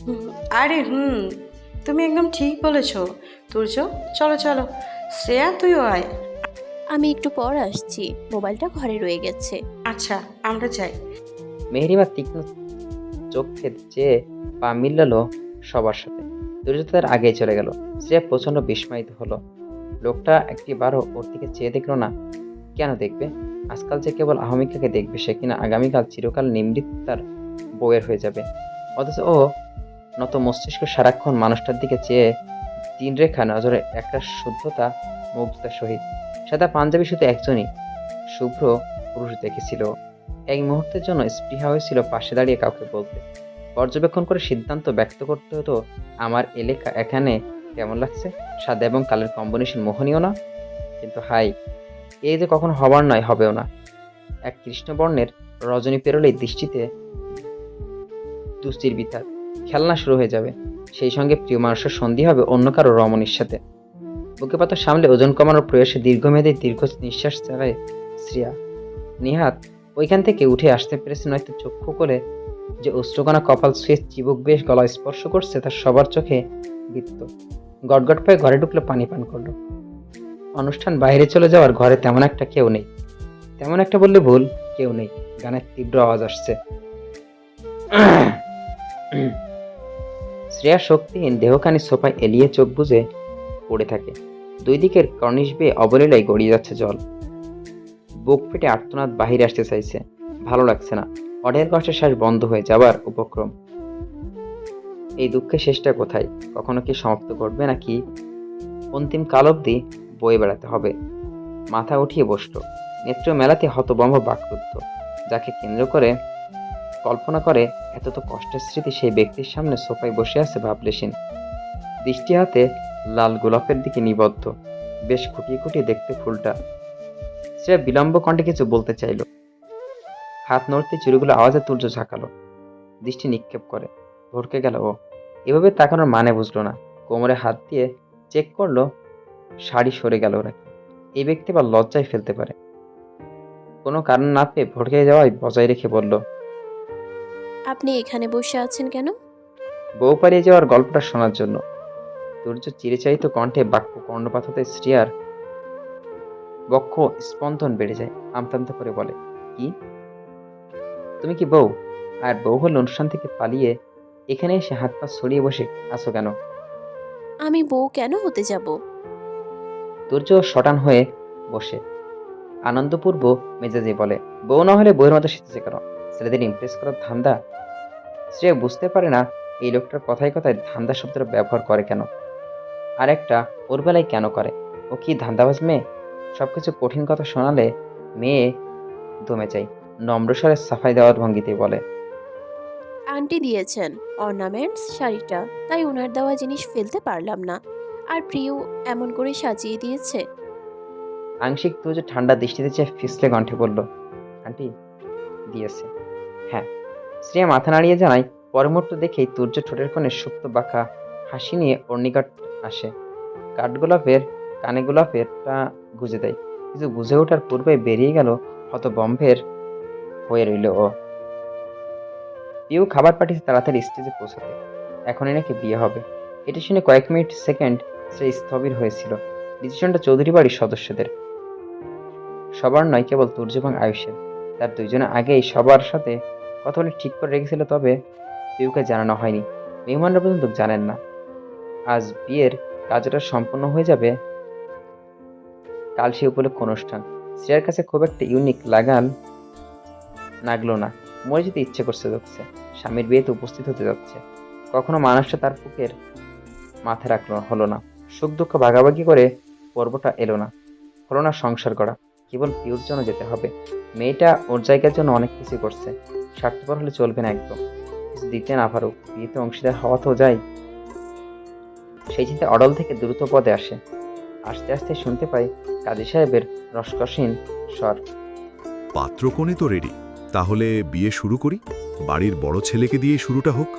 হুম, আরে তুমি একদম ঠিক বলেছো তুর্য। চলো চলো, শ্রেয়া তুইও আয়। আমি একটু পর আসছি, মোবাইলটা ঘরে রয়ে গেছে। আচ্ছা, আমরা যাই। মেহেরিমা তীক্ষ্ণ চোখে চেয়ে পা মিলালো সবার সাথে। দুর্যোধন তার আগেই চলে গেল। শ্রেয়া প্রচন্ড বিস্মিত হলো। লোকটা একটিবারও ওর দিকে চেয়ে দেখলো না। কেন দেখবে? আজকাল যে কেবল আহমিকাকে দেখবে, সে কিনা আগামীকাল চিরকাল নিমৃত তার বউয়ের হয়ে যাবে। অথচ ও নত মস্তিষ্ক সারাক্ষণ মানুষটার দিকে চেয়ে তিন রেখা নজরে একটা শুদ্ধতা, মুগ্ধতার সহিত। সাদা পাঞ্জাবি শুধু একজনই শুভ্র পুরুষ দেখেছিল। এক মুহূর্তের জন্য স্পৃহা হয়েছিল পাশে দাঁড়িয়ে কাউকে বলতে, পর্যবেক্ষণ করে সিদ্ধান্ত ব্যক্ত করতে হতো, আমার এলাকা এখানে কেমন লাগছে, সাদা এবং কালের কম্বিনেশন মোহনীয় না? কিন্তু হাই, এই যে কখনো হবার নয়, হবেও না। এক কৃষ্ণবর্ণের রজনী পেরোলেই দৃষ্টিতে দুশ্চির বিতার খেলনা শুরু হয়ে যাবে। সেই সঙ্গে প্রিয় মানুষের সন্ধি হবে অন্য কারো রমণীর সাথে। বুকে পাতা সামলে ওজন কমানোর প্রয়াসে দীর্ঘমেয়াদী দীর্ঘ নিঃশ্বাস চালায় শ্রিয়া। নিহাত ওইখান থেকে উঠে আসতে পেরেছে, নয়তো চক্ষু করে যে অশ্রুকণা কপাল ছুঁয়ে চিবুক বেশ গলায় স্পর্শ করছে তার সবার চোখে বৃত্ত। গটগট পায়ে ঘরে ঢুকলো, পানি পান করলো। অনুষ্ঠান বাইরে চলে যাওয়ার ঘরে তেমন একটা কেউ নেই। তেমন একটা বললে ভুল, কেউ নেই। গানের তীব্র আওয়াজ আসছে। শ্রেয়া শক্তিহীন দেহখানি সোফায় এলিয়ে চোখ বুজে পড়ে থাকে। দুই দিকের কর্নিশ বেয়ে অবলীলায় গড়িয়ে যাচ্ছে জল। বুক ফেটে আর্তনাদ বাহিরে আসতে চাইছে। ভালো লাগছে না। অঢের কষ্টে শ্বাস বন্ধ হয়ে যাবার উপক্রম। এই দুঃখের শেষটা কোথায়? কখনো কি সমাপ্ত ঘটবে, নাকি অন্তিম কাল অবধি বয়ে বেড়াতে হবে? মাথা উঠিয়ে বসল। নেত্র মেলাতে হতভম্ব বাকরুদ্ধ। যাকে কেন্দ্র করে কল্পনা করে এত তো কষ্টের স্মৃতি, সেই ব্যক্তির সামনে সোফায় বসে আছে ভাবলেশীন। দৃষ্টি হাতে লাল গোলাপের দিকে নিবদ্ধ। বেশ খুঁটিয়ে খুঁটিয়ে দেখতে ফুলটা। সে বিলম্ব কণ্ঠে কিছু বলতে চাইল। হাত নড়তে চুরিগুলো আওয়াজে তুর্য ঝাঁকালো। দৃষ্টি নিক্ষেপ করে ভরকে গেল ও। এভাবে তাকানোর মানে বুঝলো না। কোমরে হাত দিয়ে চেক করলো শাড়ি সরে গেল নাকি। এই ব্যক্তি বা লজ্জায় ফেলতে পারে। কোনো কারণ না পেয়ে ভরকে যাওয়ায় বজায় রেখে বলল, আপনি এখানে বসে আছেন কেন? বউ পালিয়ে যাওয়ার গল্পটা শোনার জন্য। তুর্য চিরেচারিত কণ্ঠে বাক্য কর্ণপাত হতে শ্রিয়ার বক্ষ স্পন্দন বেড়ে যায়। আমতা আমতা করে বলে, কি? তুমি কি বউ? আর বউ হলে অনুষ্ঠান থেকে পালিয়ে এখানে এসে হাত পা ছড়িয়ে বসে আছো কেন? আমি বউ কেন হতে যাব? তুর্য শটান হয়ে বসে আনন্দপূর্ব মেজাজে বলে, বউ না হলে বউয়ের মতো সেজেছে কেন? ছেলেদের ইমপ্রেস করার ধান্দা? শ্রেয়া বুঝতে পারে না এই লোকটার কথায় কথায় ধান্দা শব্দটা ব্যবহার করে কেন, আর একটা ওর বেলায় কেন করে। ও কি ধান্দাবাজ মেয়ে? সবকিছু কঠিন কথা শোনালে মেয়ে দমে যায়। নম্রস্বরে সাফাই দেওয়ার ভঙ্গিতে বলে, আন্টি দিয়েছেন অর্নামেন্টস শাড়িটা, তাই ওনার দেওয়া জিনিস ফেলতে পারলাম না। আর প্রিয় এমন করে সাজিয়ে দিয়েছে। আংশিক তুর্য ঠান্ডা দৃষ্টিতে চেয়ে ফিসলে কণ্ঠে বলল, আন্টি দিয়েছে। হ্যাঁ। শ্রেয়া মাথা নাড়িয়ে জানায়। পর মুহূর্ত দেখেই তুর্য ঠোঁটের কোণে সুপ্ত বাঁকা হাসি নিয়ে ওর নিকট আসে। কাঠগোলাপের কানে গোলাপেরটা গুজে দেয়। কিছু বুঝে ওঠার পূর্বে বেরিয়ে গেল হতবম্বের হয়ে রইল ও। পিউ খাবার পাঠিয়েছে তাড়াতাড়ি স্টেজে পৌঁছাতে। এখনই নাকি বিয়ে হবে। এটা শুনে কয়েক সেকেন্ড সে স্থবির হয়েছিল। ডিসিশনটা চৌধুরী বাড়ির সদস্যদের, সবার নয়, কেবল তুর্য এবং আয়ুষের। তার দুইজনে আগেই সবার সাথে কথা বলে ঠিক করে রেখেছিল, তবে পিউকে জানানো হয়নি। মেহমানরা পর্যন্ত জানেন না আজ বিয়ের কাজটা সম্পন্ন হয়ে যাবে। কাল সে উপলক্ষে অনুষ্ঠান। শ্রেয়ার কাছে খুব একটা ইউনিক লাগলো না। মরে যেতে ইচ্ছে করছে। স্বামীর বিয়েতে উপস্থিত হতে যাচ্ছে। কখনো মানুষটা তার বুকের মাথায় রাখলো হলো না। সুখ দুঃখ ভাগাভাগি করে পর্বটা এলো না। হলো না সংসার করা। কেবল পিওর জন্য যেতে হবে। মেয়েটা ওর জায়গার জন্য অনেক কিছু করছে। স্বার্থপর হলে চলবে না একদম। কিছু দিতে না পারুক, বিয়েতে অংশীদার হওয়া তো যায়। সেই চিন্তা অডল থেকে দ্রুত পদে আসে। আস্তে আস্তে শুনতে পাই কাজী সাহেবের রসকসীন স্বর। পাত্রকোণে তো রেডি, তাহলে বিয়ে শুরু করি। বাড়ির বড় ছেলেকে দিয়ে শুরুটা হোক।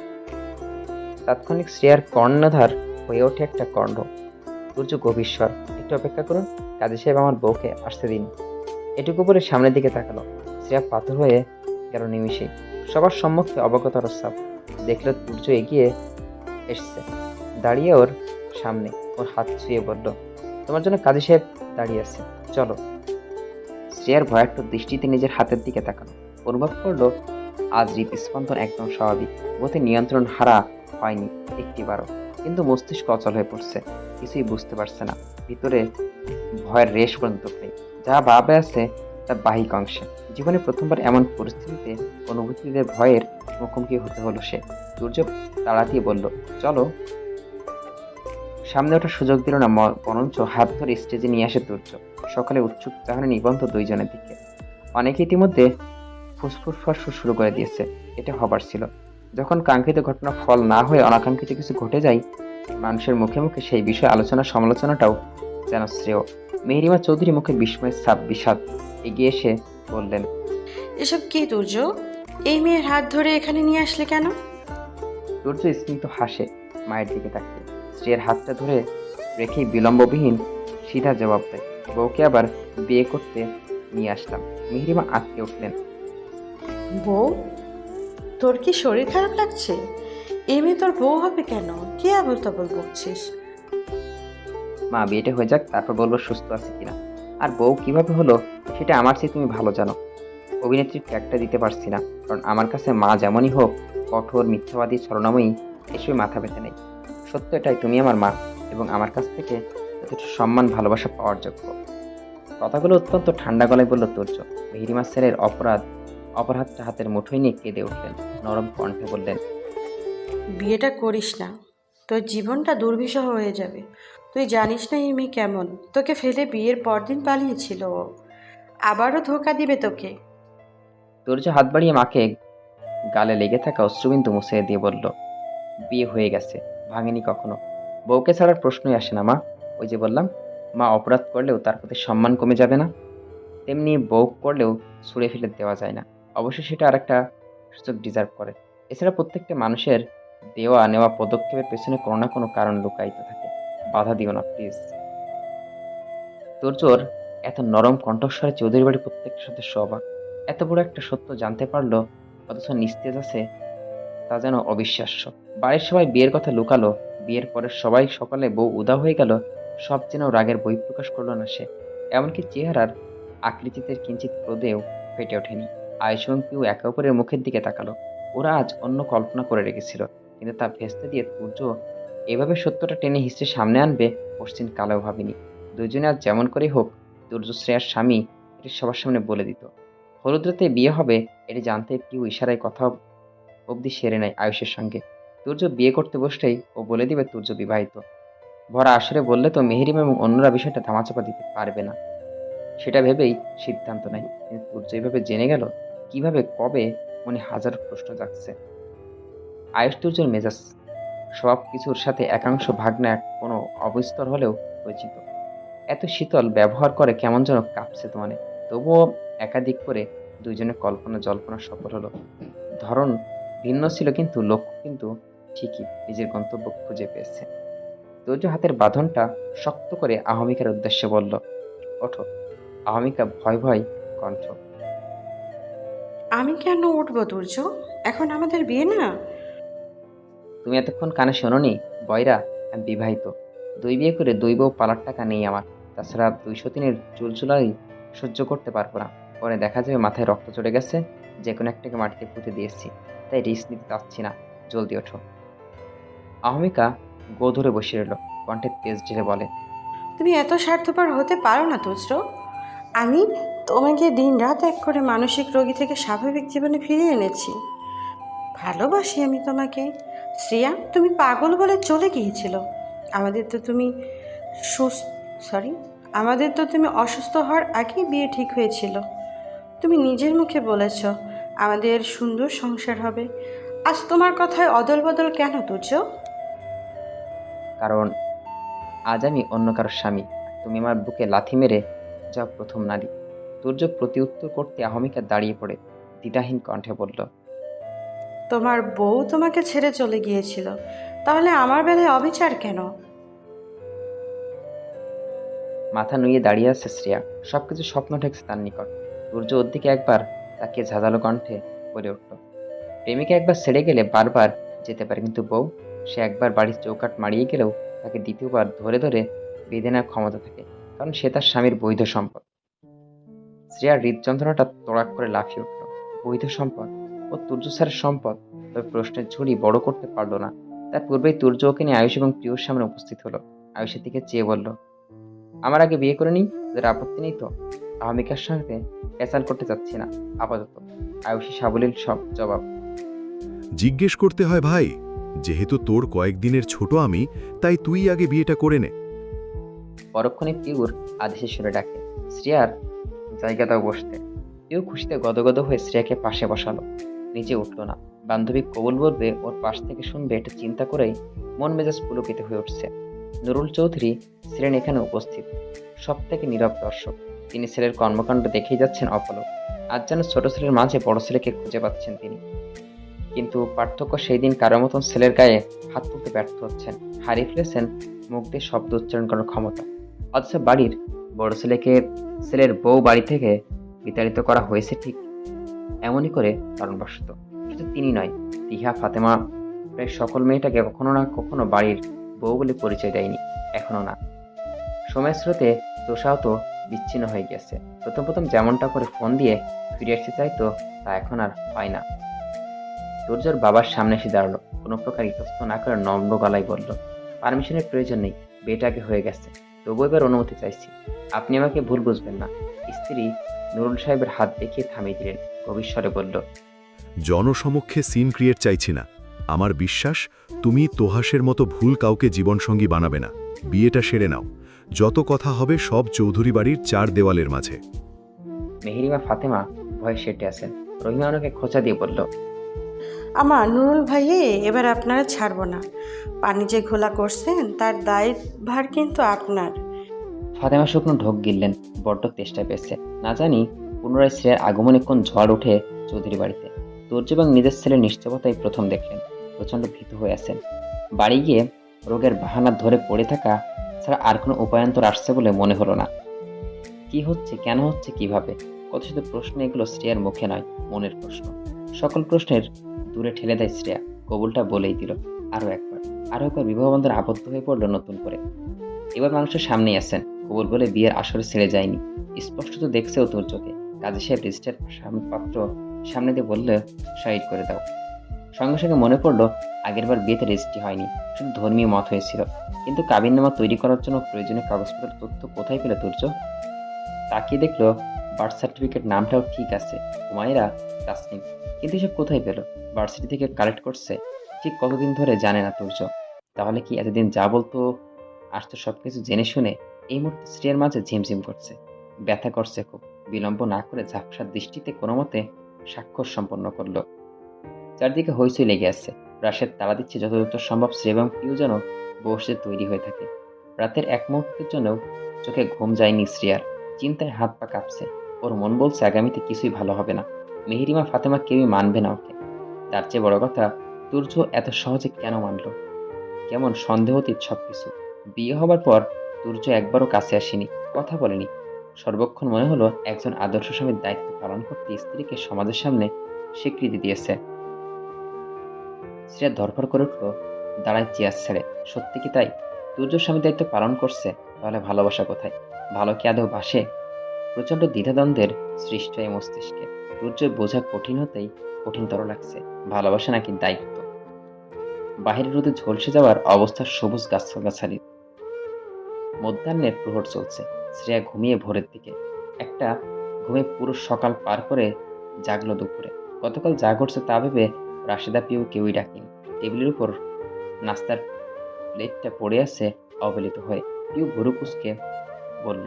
তাৎক্ষণিক শ্রেয়ার কর্ণধার হয়ে ওঠে একটা কণ্ঠ। সূর্য গভীর স্বর, একটু অপেক্ষা করুন, কাজী সাহেব আমার বউকে আসতে দিন। এটুকু বলে সামনের দিকে তাকালো। শ্রেয়া পাথর হয়ে গেল নিমিষেই। সবার সম্মুখে অবগতার সাপ দেখলো সূর্য এগিয়ে এসছে, দাঁড়িয়ে ওর সামনে। ওর হাত ছুঁয়ে বলল, তোমার জন্য কাজী সাহেব দাঁড়িয়ে আছে, চলো। শ্রেয়ার ভয়ার্থ দৃষ্টিতে নিজের হাতের দিকে তাকালো। অনুভব করলো আজ হৃদস্পন্দন একদম স্বাভাবিক। গতি নিয়ন্ত্রণ হারা হয়নি একটিবারও। কিন্তু মস্তিষ্ক অচল হয়ে পড়ছে। কিছুই বুঝতে পারছে না। ভিতরে ভয়ের রেশ পর্যন্ত নেই। যা ভাবে আছে তা বাহিক অংশে। জীবনে প্রথমবার এমন পরিস্থিতিতে অনুভূতিদের ভয়ের মুখোমুখি হতে হলো সে। সূর্য তাড়া দিয়ে বলল, চলো। সামনে ওঠার সুযোগ দিল না, বরঞ্চ হাত ধরে স্টেজে নিয়ে আসে সূর্য। সকালে উৎসুক চাহনি নিবন্ধ দুইজনের দিকে। অনেকে ইতিমধ্যে ফুসফুস শুরু করে দিয়েছে। এটা হবার ছিল। যখন কাঙ্ক্ষিত ঘটনা ফল না হয়ে অনাকাঙ্ক্ষিত কিছু ঘটে যায়, মানুষের মুখে মুখে সেই বিষয়ে আলোচনা সমালোচনাটাও যেন শ্রেয়। মেহেরিমা চৌধুরী মুখে বিস্ময়ের ছাপ বিষাদ। এগিয়ে এসে বললেন, এসব কি তুর্য? এই মেয়ের হাত ধরে এখানে নিয়ে আসলে কেন? সূর্য স্মিত হাসে মায়ের দিকে তাকিয়ে। স্ত্রীর হাতটা ধরে রেখেই বিলম্ববিহীন সিধা জবাব দেয়, বউকে আবার বিয়ে করতে নিয়ে আসলাম। মেহেরিমা আঁতকে উঠলেন। বউ? তোর কি শরীর খারাপ লাগছে? এই মেয়ে তোর বউ হবে কেন? কি আবল তাবল বকছিস? মা, বিয়েটা হয়ে যাক, তারপর বলবো সুস্থ আছে কিনা। আর বউ কিভাবে হলো সেটা আমার চেয়ে তুমি ভালো জানো। অভিনেত্রীর ট্যাগটা দিতে পারছি না, কারণ আমার কাছে মা যেমনই হোক, কঠোর মিথ্যাবাদী ছলনাময়ী এসবই মাথা ব্যথা নেই। সত্য এটাই, তুমি আমার মা, এবং আমার কাছ থেকে যথেষ্ট সম্মান ভালোবাসা পাওয়ার যোগ্য। কথাগুলো অত্যন্ত ঠান্ডা গলায় বলল তুর্য। মেহেরিমা ছেলের অপরাধটা হাতের মুঠোয় নিয়ে কেঁদে উঠলেন। নরম কণ্ঠে বললেন, বিয়েটা করিস না, তোর জীবনটা দুর্বিষহ হয়ে যাবে। তুই জানিস না এই মেয়ে কেমন। তোকে ফেলে বিয়ের পরদিন পালিয়েছিল ও। আবারও ধোকা দিবে তোকে। তুর্য হাত বাড়িয়ে মাকে গালে লেগে থাকা অশ্রুবিন্দু মুছে দিয়ে বলল, বিয়ে হয়ে গেছে, ভাঙেনি কখনো। বউকে ছাড়ার প্রশ্নই আসে না মা। ওই যে বললাম, মা অপরাধ করলেও তার প্রতি সম্মান কমে যাবে না, তেমনি বউ করলেও ছুঁড়ে ফেলে দেওয়া যায় না। অবশ্যই সেটা আরেকটা সুযোগ ডিজার্ভ করে। এছাড়া প্রত্যেকটা মানুষের দেওয়া নেওয়া পদক্ষেপের পেছনে কোনো না কোনো কারণ লুকায়িত থাকে। বাধা দিও না প্লিজ। তোর এত নরম কণ্ঠস্বরে চৌধুরী বাড়ির প্রত্যেকটা সদস্য অবাক। এত বড় একটা সত্য জানতে পারলো, অথচ নিস্তেজ আছে, তা যেন অবিশ্বাস্য। বাড়ির সবাই বিয়ের কথা লুকালো, বিয়ের পরে সবাই সকালে বউ উদা হয়ে গেল, সব যেন রাগের বহিঃপ্রকাশ করলো না সে। এমনকি চেহারার আকৃতিতে কিঞ্চিত ক্রোধেও ফেটে ওঠেনি। আয়েশ এবং পিউ একে অপরের মুখের দিকে তাকালো। ওরা আজ অন্য কল্পনা করে রেখেছিল, কিন্তু তা ভেস্তে দিয়ে সূর্য এভাবে সত্যটা টেনে হিস্ট্রি সামনে আনবে পশ্চিম কালেও ভাবিনি। দুজনে আজ যেমন করেই হোক সূর্য শ্রেয়ার স্বামী এটি সবার সামনে বলে দিত। হলুদ রাতে বিয়ে হবে এটি জানতে পিউ ইশারায় কথা অবধি সেরে নেয় আয়ুষের সঙ্গে। তুর্য বিয়ে করতে বসলেই ও বলে দিবে তুর্য বিবাহিত। ভরা আসরে বললে তো মেহেরিমা এবং অন্যরা বিষয়টা ধামাচাপা দিতে পারবে না, সেটা ভেবেই সিদ্ধান্ত নেয়। কিন্তু তুর্য এভাবে জেনে গেল কিভাবে, কবে, মনে হাজার প্রশ্ন জাগছে। আয়ুষ তুর্যর মেজাজ সব কিছুর সাথে একাংশ ভাগনা কোনো অবিস্তর হলেও পরিচিত। এত শীতল ব্যবহার করে কেমন যেন কাঁপছে তোমানে। তবুও একাধিক করে দুইজনের কল্পনা জল্পনা সফল হলো। ধরন ভিন্ন ছিল, কিন্তু লক্ষ্য কিন্তু ঠিকই, নিজের গন্তব্য খুঁজে পেয়েছে। তুর্য হাতের বাঁধনটা শক্ত করে আহমিকার উদ্দেশ্যে বলল, ওঠো। আহমিকা ভয় ভয় কণ্ঠ, আমি কেন উঠবো তুর্য? এখন আমাদের বিয়ে না। তুমি এতক্ষণ কানে শোনোনি বয়রা, আমি বিবাহিত। দুই বিয়ে করে দুই বউ পালার টাকা নেই আমার। তাছাড়া 203-এর চুলচুলাই সহ্য করতে পারবো না। পরে দেখা যাবে মাথায় রক্ত চড়ে গেছে, যে কোনো একটাকে মাটিতে পুঁতে দিয়েছি। তাই রিস্ক নিতে চাচ্ছি না। জলদি ওঠো। আহমিকা গো ধরে বসে রইল, কণ্ঠে তেজ ঢেলে বলে, তুমি এত স্বার্থপর হতে পারো না তুজ্র। আমি তোমাকে দিন রাত এক করে মানসিক রোগী থেকে স্বাভাবিক জীবনে ফিরিয়ে এনেছি। ভালোবাসি আমি তোমাকে। শ্রেয়া, তুমি পাগল বলে চলে গিয়েছিল। আমাদের তো তুমি সুস্থ সরি আমাদের তো তুমি অসুস্থ হওয়ার আগেই বিয়ে ঠিক হয়েছিল। তুমি নিজের মুখে বলেছ আমাদের সুন্দর সংসার হবে। আজ তোমার কথায় অদল বদল কেন তুজ্র? কারণ আজ আমি অন্য কারোর স্বামী। তুমি আমার বুকে লাথি মেরে যাও প্রথম নারী। তুর্য প্রতি উত্তর করতে আহমিকা দাঁড়িয়ে পড়ে দ্বিধাহীন কণ্ঠে বলল, তোমার বউ তোমাকে ছেড়ে চলে গিয়েছিল, তাহলে আমার বেলায় অবিচার কেন? মাথা নুয়ে দাঁড়িয়ে আছে শ্রেয়া। সবকিছু স্বপ্ন ঠেকছে তার নিকট। সূর্য ওর দিকে একবার তাকিয়ে ঝাঁঝালো কণ্ঠে বলে উঠল, প্রেমিকা একবার ছেড়ে গেলে বারবার যেতে পারে, কিন্তু বউ, সে একবার বাড়ির চৌকাঠ মারিয়ে গেলেও তাকে দ্বিতীয়বার ধরে ধরে বেঁধে নেওয়ার ক্ষমতা থাকে, কারণ সে তার স্বামীর বৈধ সম্পদ। শ্রেয়ার হৃদযন্ত্রণাটা তড়াক করে লাফিয়ে উঠল। বৈধ সম্পদ? ও তুর্য স্যারের সম্পদ? তবে প্রশ্নের ঝুড়ি বড় করতে পারলো না। তার পূর্বেই তুর্য ওকে নিয়ে আয়ুষ এবং প্রিয়র সামনে উপস্থিত হলো। আয়ুষের দিকে চেয়ে বলল, আমার আগে বিয়ে করে নিই, তোদের আপত্তি নেই তো? আহমিকার সাথে পেঁচাল করতে চাচ্ছি না আপাতত। আয়ুষী সাবলীল সব জবাব। জিজ্ঞেস করতে হয় ভাই, যেহেতু তোর কয়েকদিনের ছোট আমি, তাই তুই আগে বিয়েটা করে নে। পরক্ষণে পিউর আদেশে সুরে ডাকে, শ্রেয়ার জায়গা দাও বসতে। পিউ খুশিতে গদগদ হয়ে শ্রেয়াকে পাশে বসালো। নিচে উঠল না। বান্ধবী কবুল বলবে, ওর পাশ থেকে শুনবে, এটা চিন্তা করেই মন মেজাজ পুলকিত হয়ে উঠছে। নুরুল চৌধুরী ছিলেন এখানে উপস্থিত, সব থেকে নীরব দর্শক। তিনি ছেলের কর্মকাণ্ড দেখেই যাচ্ছেন অপলক। আজ যেন ছোট ছেলের মাঝে বড় ছেলেকে খুঁজে পাচ্ছেন তিনি। কিন্তু পার্থক্য সেই দিন কারোর মতন ছেলের গায়ে হাত তুলতে ব্যর্থ হচ্ছেন। হারিয়ে ফেলেছেন মুখ দিয়ে শব্দ উচ্চারণ করার ক্ষমতা। অথচ বাড়ির বড় ছেলেকে ছেলের বউ বাড়ি থেকে বিতাড়িত করা হয়েছে ঠিক এমনই করে, কারণবশত। শুধু তিনি নয়, তিহা, ফাতেমা, প্রায় সকল মেয়েটাকে কখনো না কখনো বাড়ির বউ বলে পরিচয় দেয়নি, এখনো না। সময়ের স্রোতে তোষাও তো বিচ্ছিন্ন হয়ে গেছে। প্রথম প্রথম যেমনটা করে ফোন দিয়ে ফিরে আসতে চাইতো, তা এখন আর হয় না। দুর্জোর বাবার সামনে এসে দাঁড়ালো, কোনো প্রকার ইতস্ত না করে নম্র গলায় বলল, পারমিশনের প্রয়োজন নেই, বিয়েটা আগে হয়ে গেছে, তবু এবার অনুমতি চাইছি। আপনি আমাকে ভুল বুঝবেন না। স্ত্রী নুরুল সাহেবের হাত দেখিয়ে থামিয়ে দিলেন, গভীর স্বরে বলল, জনসমক্ষে সিন ক্রিয়েট চাইছি না। আমার বিশ্বাস, তুমি তোহাসের মতো ভুল কাউকে জীবনসঙ্গী বানাবে না। বিয়েটা সেরে নাও। যত কথা হবে সব চৌধুরী বাড়ির 4 দেওয়ালের মাঝে। মেহেরিমা ফাতেমা ভয়ে সেটে আছেন। রহিমা ওনাকে খোঁচা দিয়ে বলল, আমার নুরুল ভাইয়ে, এবার আপনারা ছাড়বো না। পানি যে ঘোলা করছেন তার দায়ভার কিন্তু আপনার। ফাতেমা শুকনো ঢোক গিললেন, বড্ড তেষ্টা পেয়েছে। না জানি পুনরায় শ্রেয়ার আগমনে কোন ঝড় উঠে চৌধুরী বাড়িতে। তুর্য এবং নিজের ছেলের নিশ্চয়তাই প্রথম দেখলেন। প্রচন্ড ভীত হয়ে আছেন। বাড়ি গিয়ে রোগের বাহানা ধরে পড়ে থাকা ছাড়া আর কোনো উপায়ান্তর আসছে বলে মনে হলো না। কি হচ্ছে, কেন হচ্ছে, কিভাবে? কত শুধু প্রশ্ন, এগুলো শ্রেয়ার মুখে নয়, মনের প্রশ্ন। সকল প্রশ্নের দূরে ঠেলে দেয় শ্রেয়া। কবুলটা বলেই দিল। আরো একবার বিবাহ বন্ধনে আবদ্ধ হয়ে পড়লো নতুন করে। এবার মানুষের সামনেই আছেন। কবুল বলে বিয়ের আসরে ছেড়ে যায়নি। স্পষ্ট তো দেখছেও তোর চোখে। কাজী সাহেব রেজিস্টার পাত্র সামনে দিয়ে বললে, সাইড করে দাও। সঙ্গে সঙ্গে মনে পড়লো, আগেরবার বিয়েতে রেজিস্ট্রি হয়নি, শুধু ধর্মীয় মত হয়েছিল। কিন্তু কাবিননামা তৈরি করার জন্য প্রয়োজনীয় কাগজপত্রের তথ্য কোথায় পেল তুর্য? তাকিয়ে দেখলো বার্থ সার্টিফিকেট নামটাও ঠিক আছে, হুমায়রা তাসনিম। কিন্তু এসব কোথায় পেল? বার্থ সার্টিফিকেট কালেক্ট করছে ঠিক কতদিন ধরে জানে না তুর্য। তাহলে কি এতদিন যা বলতো আসতো সবকিছু জেনে শুনে এই মুহূর্তে স্ত্রীর মাঝে ঝিমঝিম করছে, ব্যথা করছে খুব। বিলম্ব না করে ঝাপসার দৃষ্টিতে কোনো মতে স্বাক্ষর সম্পন্ন করলো। চারদিকে হইচই লেগে আসছে। রাশেদ তাড়া দিচ্ছে যত দ্রুত সম্ভব শ্রী এবং পিউ যেন বসে তৈরি হয়ে থাকে। রাতের এক মুহূর্তের জন্য চোখে ঘুম যায়নি শ্রেয়ার। চিন্তায় হাত পা কাঁপছে। ওর মন বলছে আগামীতে কিছুই ভালো হবে না। মেহেরিমা ফাতেমা কেউই মানবে না ওকে। তার চেয়ে বড় কথা, তুর্য এত সহজে কেন মানলো? কেমন সন্দেহতীত সবকিছু। বিয়ে হবার পর তুর্য একবারও কাছে আসেনি, কথা বলেনি। সর্বক্ষণ মনে হলো একজন আদর্শ স্বামীর দায়িত্ব পালন করতে স্ত্রীকে সমাজের সামনে স্বীকৃতি দিয়েছে। শ্রেয়া ধরফর করে উঠল, দাঁড়ায় চেয়ার ছেড়ে। সত্যি কি তাই? তুর্য স্বামী দায়িত্ব পালন করছে, তাহলে ভালোবাসা কোথায়? ভালো কি আদৌ বাসে? প্রচণ্ড দ্বিধাদ্বন্দ্বের সৃষ্টি হয় মস্তিষ্কে। তুর্যের বোঝা কঠিন হতেই কঠিনতর লাগছে। ভালোবাসা নাকি দায়িত্ব? বাহিরের রোদে ঝলসে যাওয়ার অবস্থা সবুজ গাছগাছালি। মধ্যাহ্নের প্রহর চলছে। শ্রেয়া ঘুমিয়ে ভোরের দিকে। একটা ঘুমে পুরো সকাল পার করে জাগলো দুপুরে। গতকাল যা ঘটছে তা ভেবে রাশেদা পিউ কেউই ডাকেনি। টেবিলের উপর নাস্তার প্লেটটা পড়ে আছে অবহেলিত হয়ে। পিউ ভুরু কুঁচকে বলল,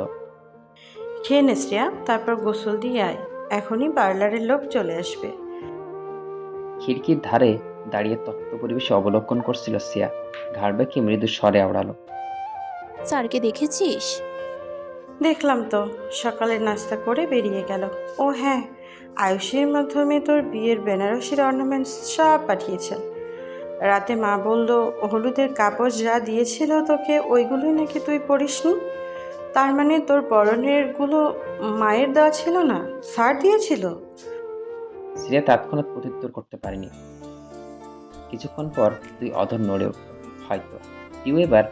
খেয়ে নে শ্রেয়া, তারপর গোসল দিয়ে আয়। এখনই পার্লারের লোক চলে আসবে। খিড়কির ধারে দাঁড়িয়ে তপ্ত পরিবেশে অবলোকন করছিল সিয়া। ঘাড় বেঁকে মৃদু স্বরে আওড়ালো, স্যারকে দেখেছিস? দেখলাম তো, সকালে নাস্তা করে বেরিয়ে গেল। ও হ্যাঁ, আয়ুষের মাধ্যমে তোর বিয়ের বেনারসির অর্নামেন্টস সব পাঠিয়েছেন। রাতে মা বলল হলুদের কাপড় যা দিয়েছিল তোকে ওইগুলোই নাকি তুই পরিসনি। তার মানে তোর পরনেরগুলো মায়ের দেওয়া ছিল না, স্যার দিয়েছিল। সিয়া তৎক্ষণাৎ প্রত্যুত্তর করতে পারেনি। কিছুক্ষণ পর দুই অধর নড়ে উঠল। হয়তো পিউ এবার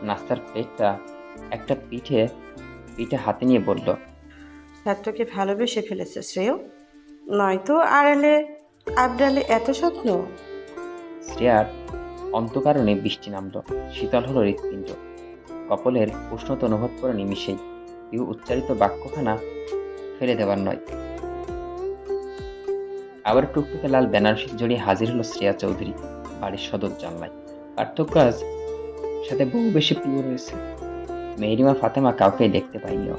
নাস্তার প্লেটটা একটা পিঠে হাতে নিয়ে বলল, স্যার তোকে ভালোবেসে ফেলেছে শ্রেয়, নয়তো আড়ালে আবডালে এত যত্ন। শ্রেয়ার অন্তঃকরণে বৃষ্টি নামল। শীতল হলো হৃৎপিণ্ড। কপলের উষ্ণতা অনুভব করে নিমিষেই। পিউ উচ্চারিত বাক্যখানা ফেলে দেওয়ার নয়। আবার টুকটুকে লাল বেনারসি জড়িয়ে হাজির হলো শ্রেয়া চৌধুরী বাড়ির সদর জানলায়। পার্থক্য আজ সাথে বহু বেশি পিউ রয়েছে। মেহেরিমা ফাতেমা কাউকেই দেখতে পাইনিও।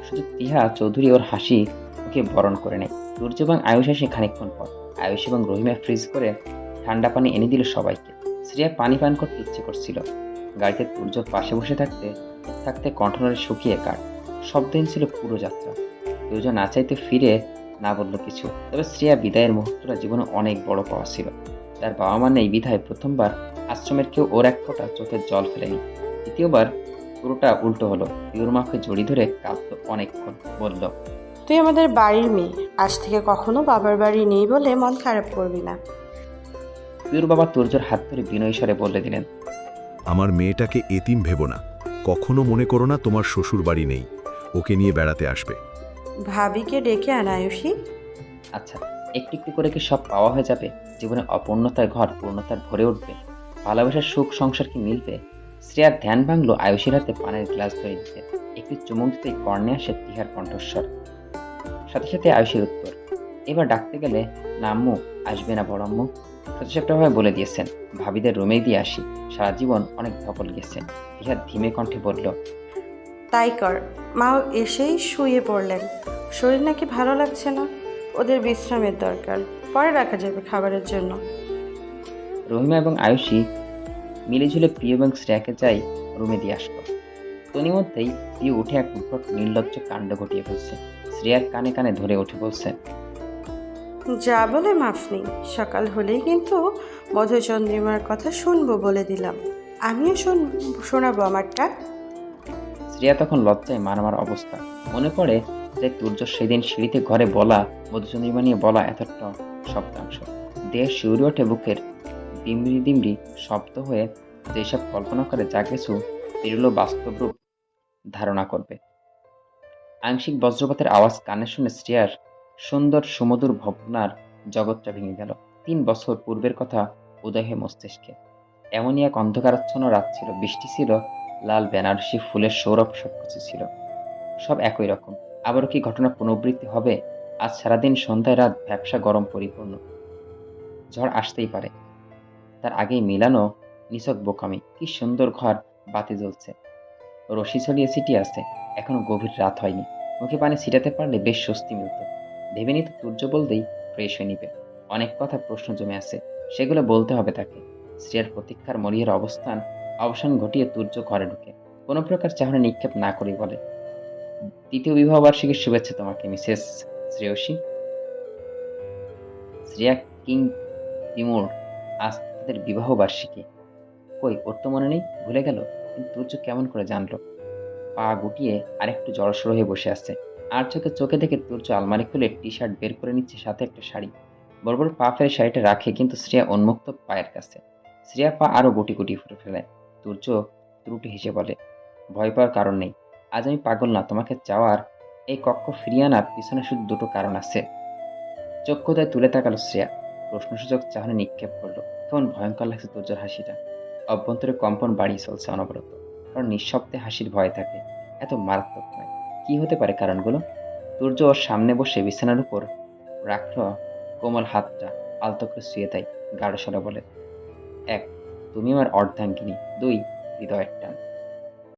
শুধু তিহা চৌধুরী ওর হাসি ওকে বরণ করে নেয়। সূর্য এবং আয়ুষ আসে খানিকক্ষণ পর। আয়ুষ এবং রহিমা ফ্রিজ করে ঠান্ডা পানি এনে দিল সবাইকে। শ্রেয়া পানি পান করতে ইচ্ছে করছিল। গাড়িতে সূর্য পাশে বসে থাকতে থাকতে কণ্ঠনালী শুকিয়ে কাট। শব্দহীন ছিল পুরো যাত্রা। সূর্য না চাইতে ফিরে না বলল কিছু। তবে শ্রেয়া বিদায়ের মুহূর্তটা জীবনে অনেক বড় পাওয়া ছিল। তার বাবা মা নেই বিধায় প্রথমবার আশ্রমের কেউ ওর এক ফোঁটা চোখের জল ফেলেনি। দ্বিতীয়বার পুরোটা উল্টো হলো। পিউর মাকে জড়ি ধরে কাঁদতো অনেকক্ষণ। বলল, তুই আমাদের বাড়ির মেয়ে, আজ থেকে কখনো বাবার বাড়ি নেই বলে মন খারাপ করবি না। পিউর বাবা তুর্যর হাত ধরে বিনয়ী স্বরে বলে দিলেন, আমার মেয়েটাকে এতিম ভেবো না। কখনো মনে করো না তোমার শ্বশুর বাড়ি নেই, ওকে নিয়ে বেড়াতে আসবে। ভাবিকে ডেকে আন আয়ুষী। আচ্ছা, একটু একটু করে কি সব পাওয়া হয়ে যাবে? জীবনে অপূর্ণতায় ঘর পূর্ণতার ভরে উঠবে। ভালোবাসার সুখ সংসার কি মিলবে? শ্রেয়ার ধ্যান ভাঙলো আয়ুষের হাতে পানের গ্লাস ধরে দিতে। একটু চুমুক দিতেই কর্ণে আসে তিহার কণ্ঠস্বর। সাথে সাথে আয়ুষের উত্তর, এবার ডাকতে গেলে না আম্মু, আসবে না বড় আম্মু? সচেতনভাবে বলে দিয়েছেন, ভাবিদের রুমে দিয়ে আসি। সারা জীবন অনেক ধকল গেছে। তিহার ধীমে কণ্ঠে বলল, তাই কর। মাও এসেই শুয়ে পড়লেন, শরীর নাকি ভালো লাগছে না, ওদের বিশ্রামের দরকার, পরে রাখা যাবে খাবারের জন্য। রহিমা এবং আয়ুষী মিলেঝুলে প্রিয় এবং শ্রেয়াকে যাই রুমে দিয়ে আসলো। তনি মধ্যেই প্রিয় উঠে এক উদ্ভট নির্লজ্জ কাণ্ড ঘটিয়ে ফেলছে। শ্রেয়ার কানে কানে ধরে উঠে বলছে, যা বলে মাফ নেই। সকাল হলেই কিন্তু মধুচন্দ্রিমার কথা শুনবো বলে দিলাম। আমিও শোনাবো আমারটা। শ্রেয়া তখন লজ্জায় মারমার অবস্থা। মনে পড়ে যে তুর্য সেদিন সিঁড়িতে ঘরে বলা মধুচন্দ্রিমা নিয়ে বলা এতটা শব্দাংশ। দেহ শিউরে ওঠে বুকের দিমড়ি দিমড়ি শব্দ হয়ে। যেসব কল্পনা করে যা কিছু পেরল বাস্তব রূপ ধারণা করবে। আংশিক বজ্রপাতের আওয়াজ কানে শুনে শ্রেয়ার সুন্দর সুমধুর ভাবনার জগৎটা ভেঙে গেল। 3 বছর পূর্বের কথা উদয় হয়ে মস্তিষ্কে। এমনই এক অন্ধকারাচ্ছন্ন রাত ছিল। বৃষ্টি ছিল, লাল বেনারসি ফুলের সৌরভ সবকিছু ছিল। সব একই রকম। আবারও কি ঘটনা পুনরাবৃত্তি হবে? আজ সারাদিন সন্ধ্যায় রাত ভ্যাপসা গরম পরিপূর্ণ। ঝড় আসতেই পারে। তার আগেই মিলানো নিছক বোকামি। কি সুন্দর ঘর, বাতি জ্বলছে, রশি ছড়িয়ে ছিটিয়ে আছে। এখনো গভীর রাত হয়নি। মুখে পানি ছিটাতে পারলে বেশ স্বস্তি মিলত। ভেবে নিত সূর্য বলতেই ফ্রেশ হয়ে নিবে। অনেক কথা প্রশ্ন জমে আছে, সেগুলো বলতে হবে তাকে। শ্রেয়ার প্রতীক্ষার মরিয়ার অবসান ঘটিয়ে সূর্য ঘরে ঢুকে কোনো প্রকার চাহনি নিক্ষেপ না করে বলে, তৃতীয় বিবাহ বার্ষিকীর শুভেচ্ছা তোমাকে Mrs Shreyashi. Shreya king Timur, আজ তাদের বিবাহ বার্ষিকী। কই, ওর তো মনে নেই, ভুলে গেল। কিন্তু সূর্য কেমন করে জানলো? পা গুটিয়ে আরেকটু জড়সড় হয়ে বসে আছে। আর চোখে দেখে তুর্য আলমারি খুলে টি শার্ট বের করে নিচ্ছে, সাথে একটা শাড়ি। বড় বড় পা ফেলে শাড়িটা রাখে, কিন্তু শ্রেয়া উন্মুক্ত পায়ের কাছে। শ্রেয়া পা আরো গুটি গুটি ফুটে ফেলে। তুর্য ত্রুটি হেসে বলে, ভয় পাওয়ার কারণ নেই। আজ আমি পাগল না তোমাকে চাওয়ার। এই কক্ষ ফিরিয়ে আনার পিছনে শুধু দুটো কারণ আছে। চক্ষুদায় তুলে তাকালো শ্রেয়া। প্রশ্নসূচক চাহনি নিক্ষেপ করলো। কেমন ভয়ঙ্কর লাগছে তুর্যর হাসিটা। অভ্যন্তরে কম্পন বাড়িয়ে চলছে অনবরত। কারণ নিঃশব্দে হাসির ভয় থাকে। এত মারাত্মক নয়। কি হতে পারে কারণগুলো? তুর্য ওর সামনে বসে বিছানার উপর রাখল কোমল হাতটা আলতো করে শুয়ে দেয়। গাঢ় স্বরে বলে, ১. তুমি আমার অর্ধাঙ্গিনী। ২. হৃদয়ের টান।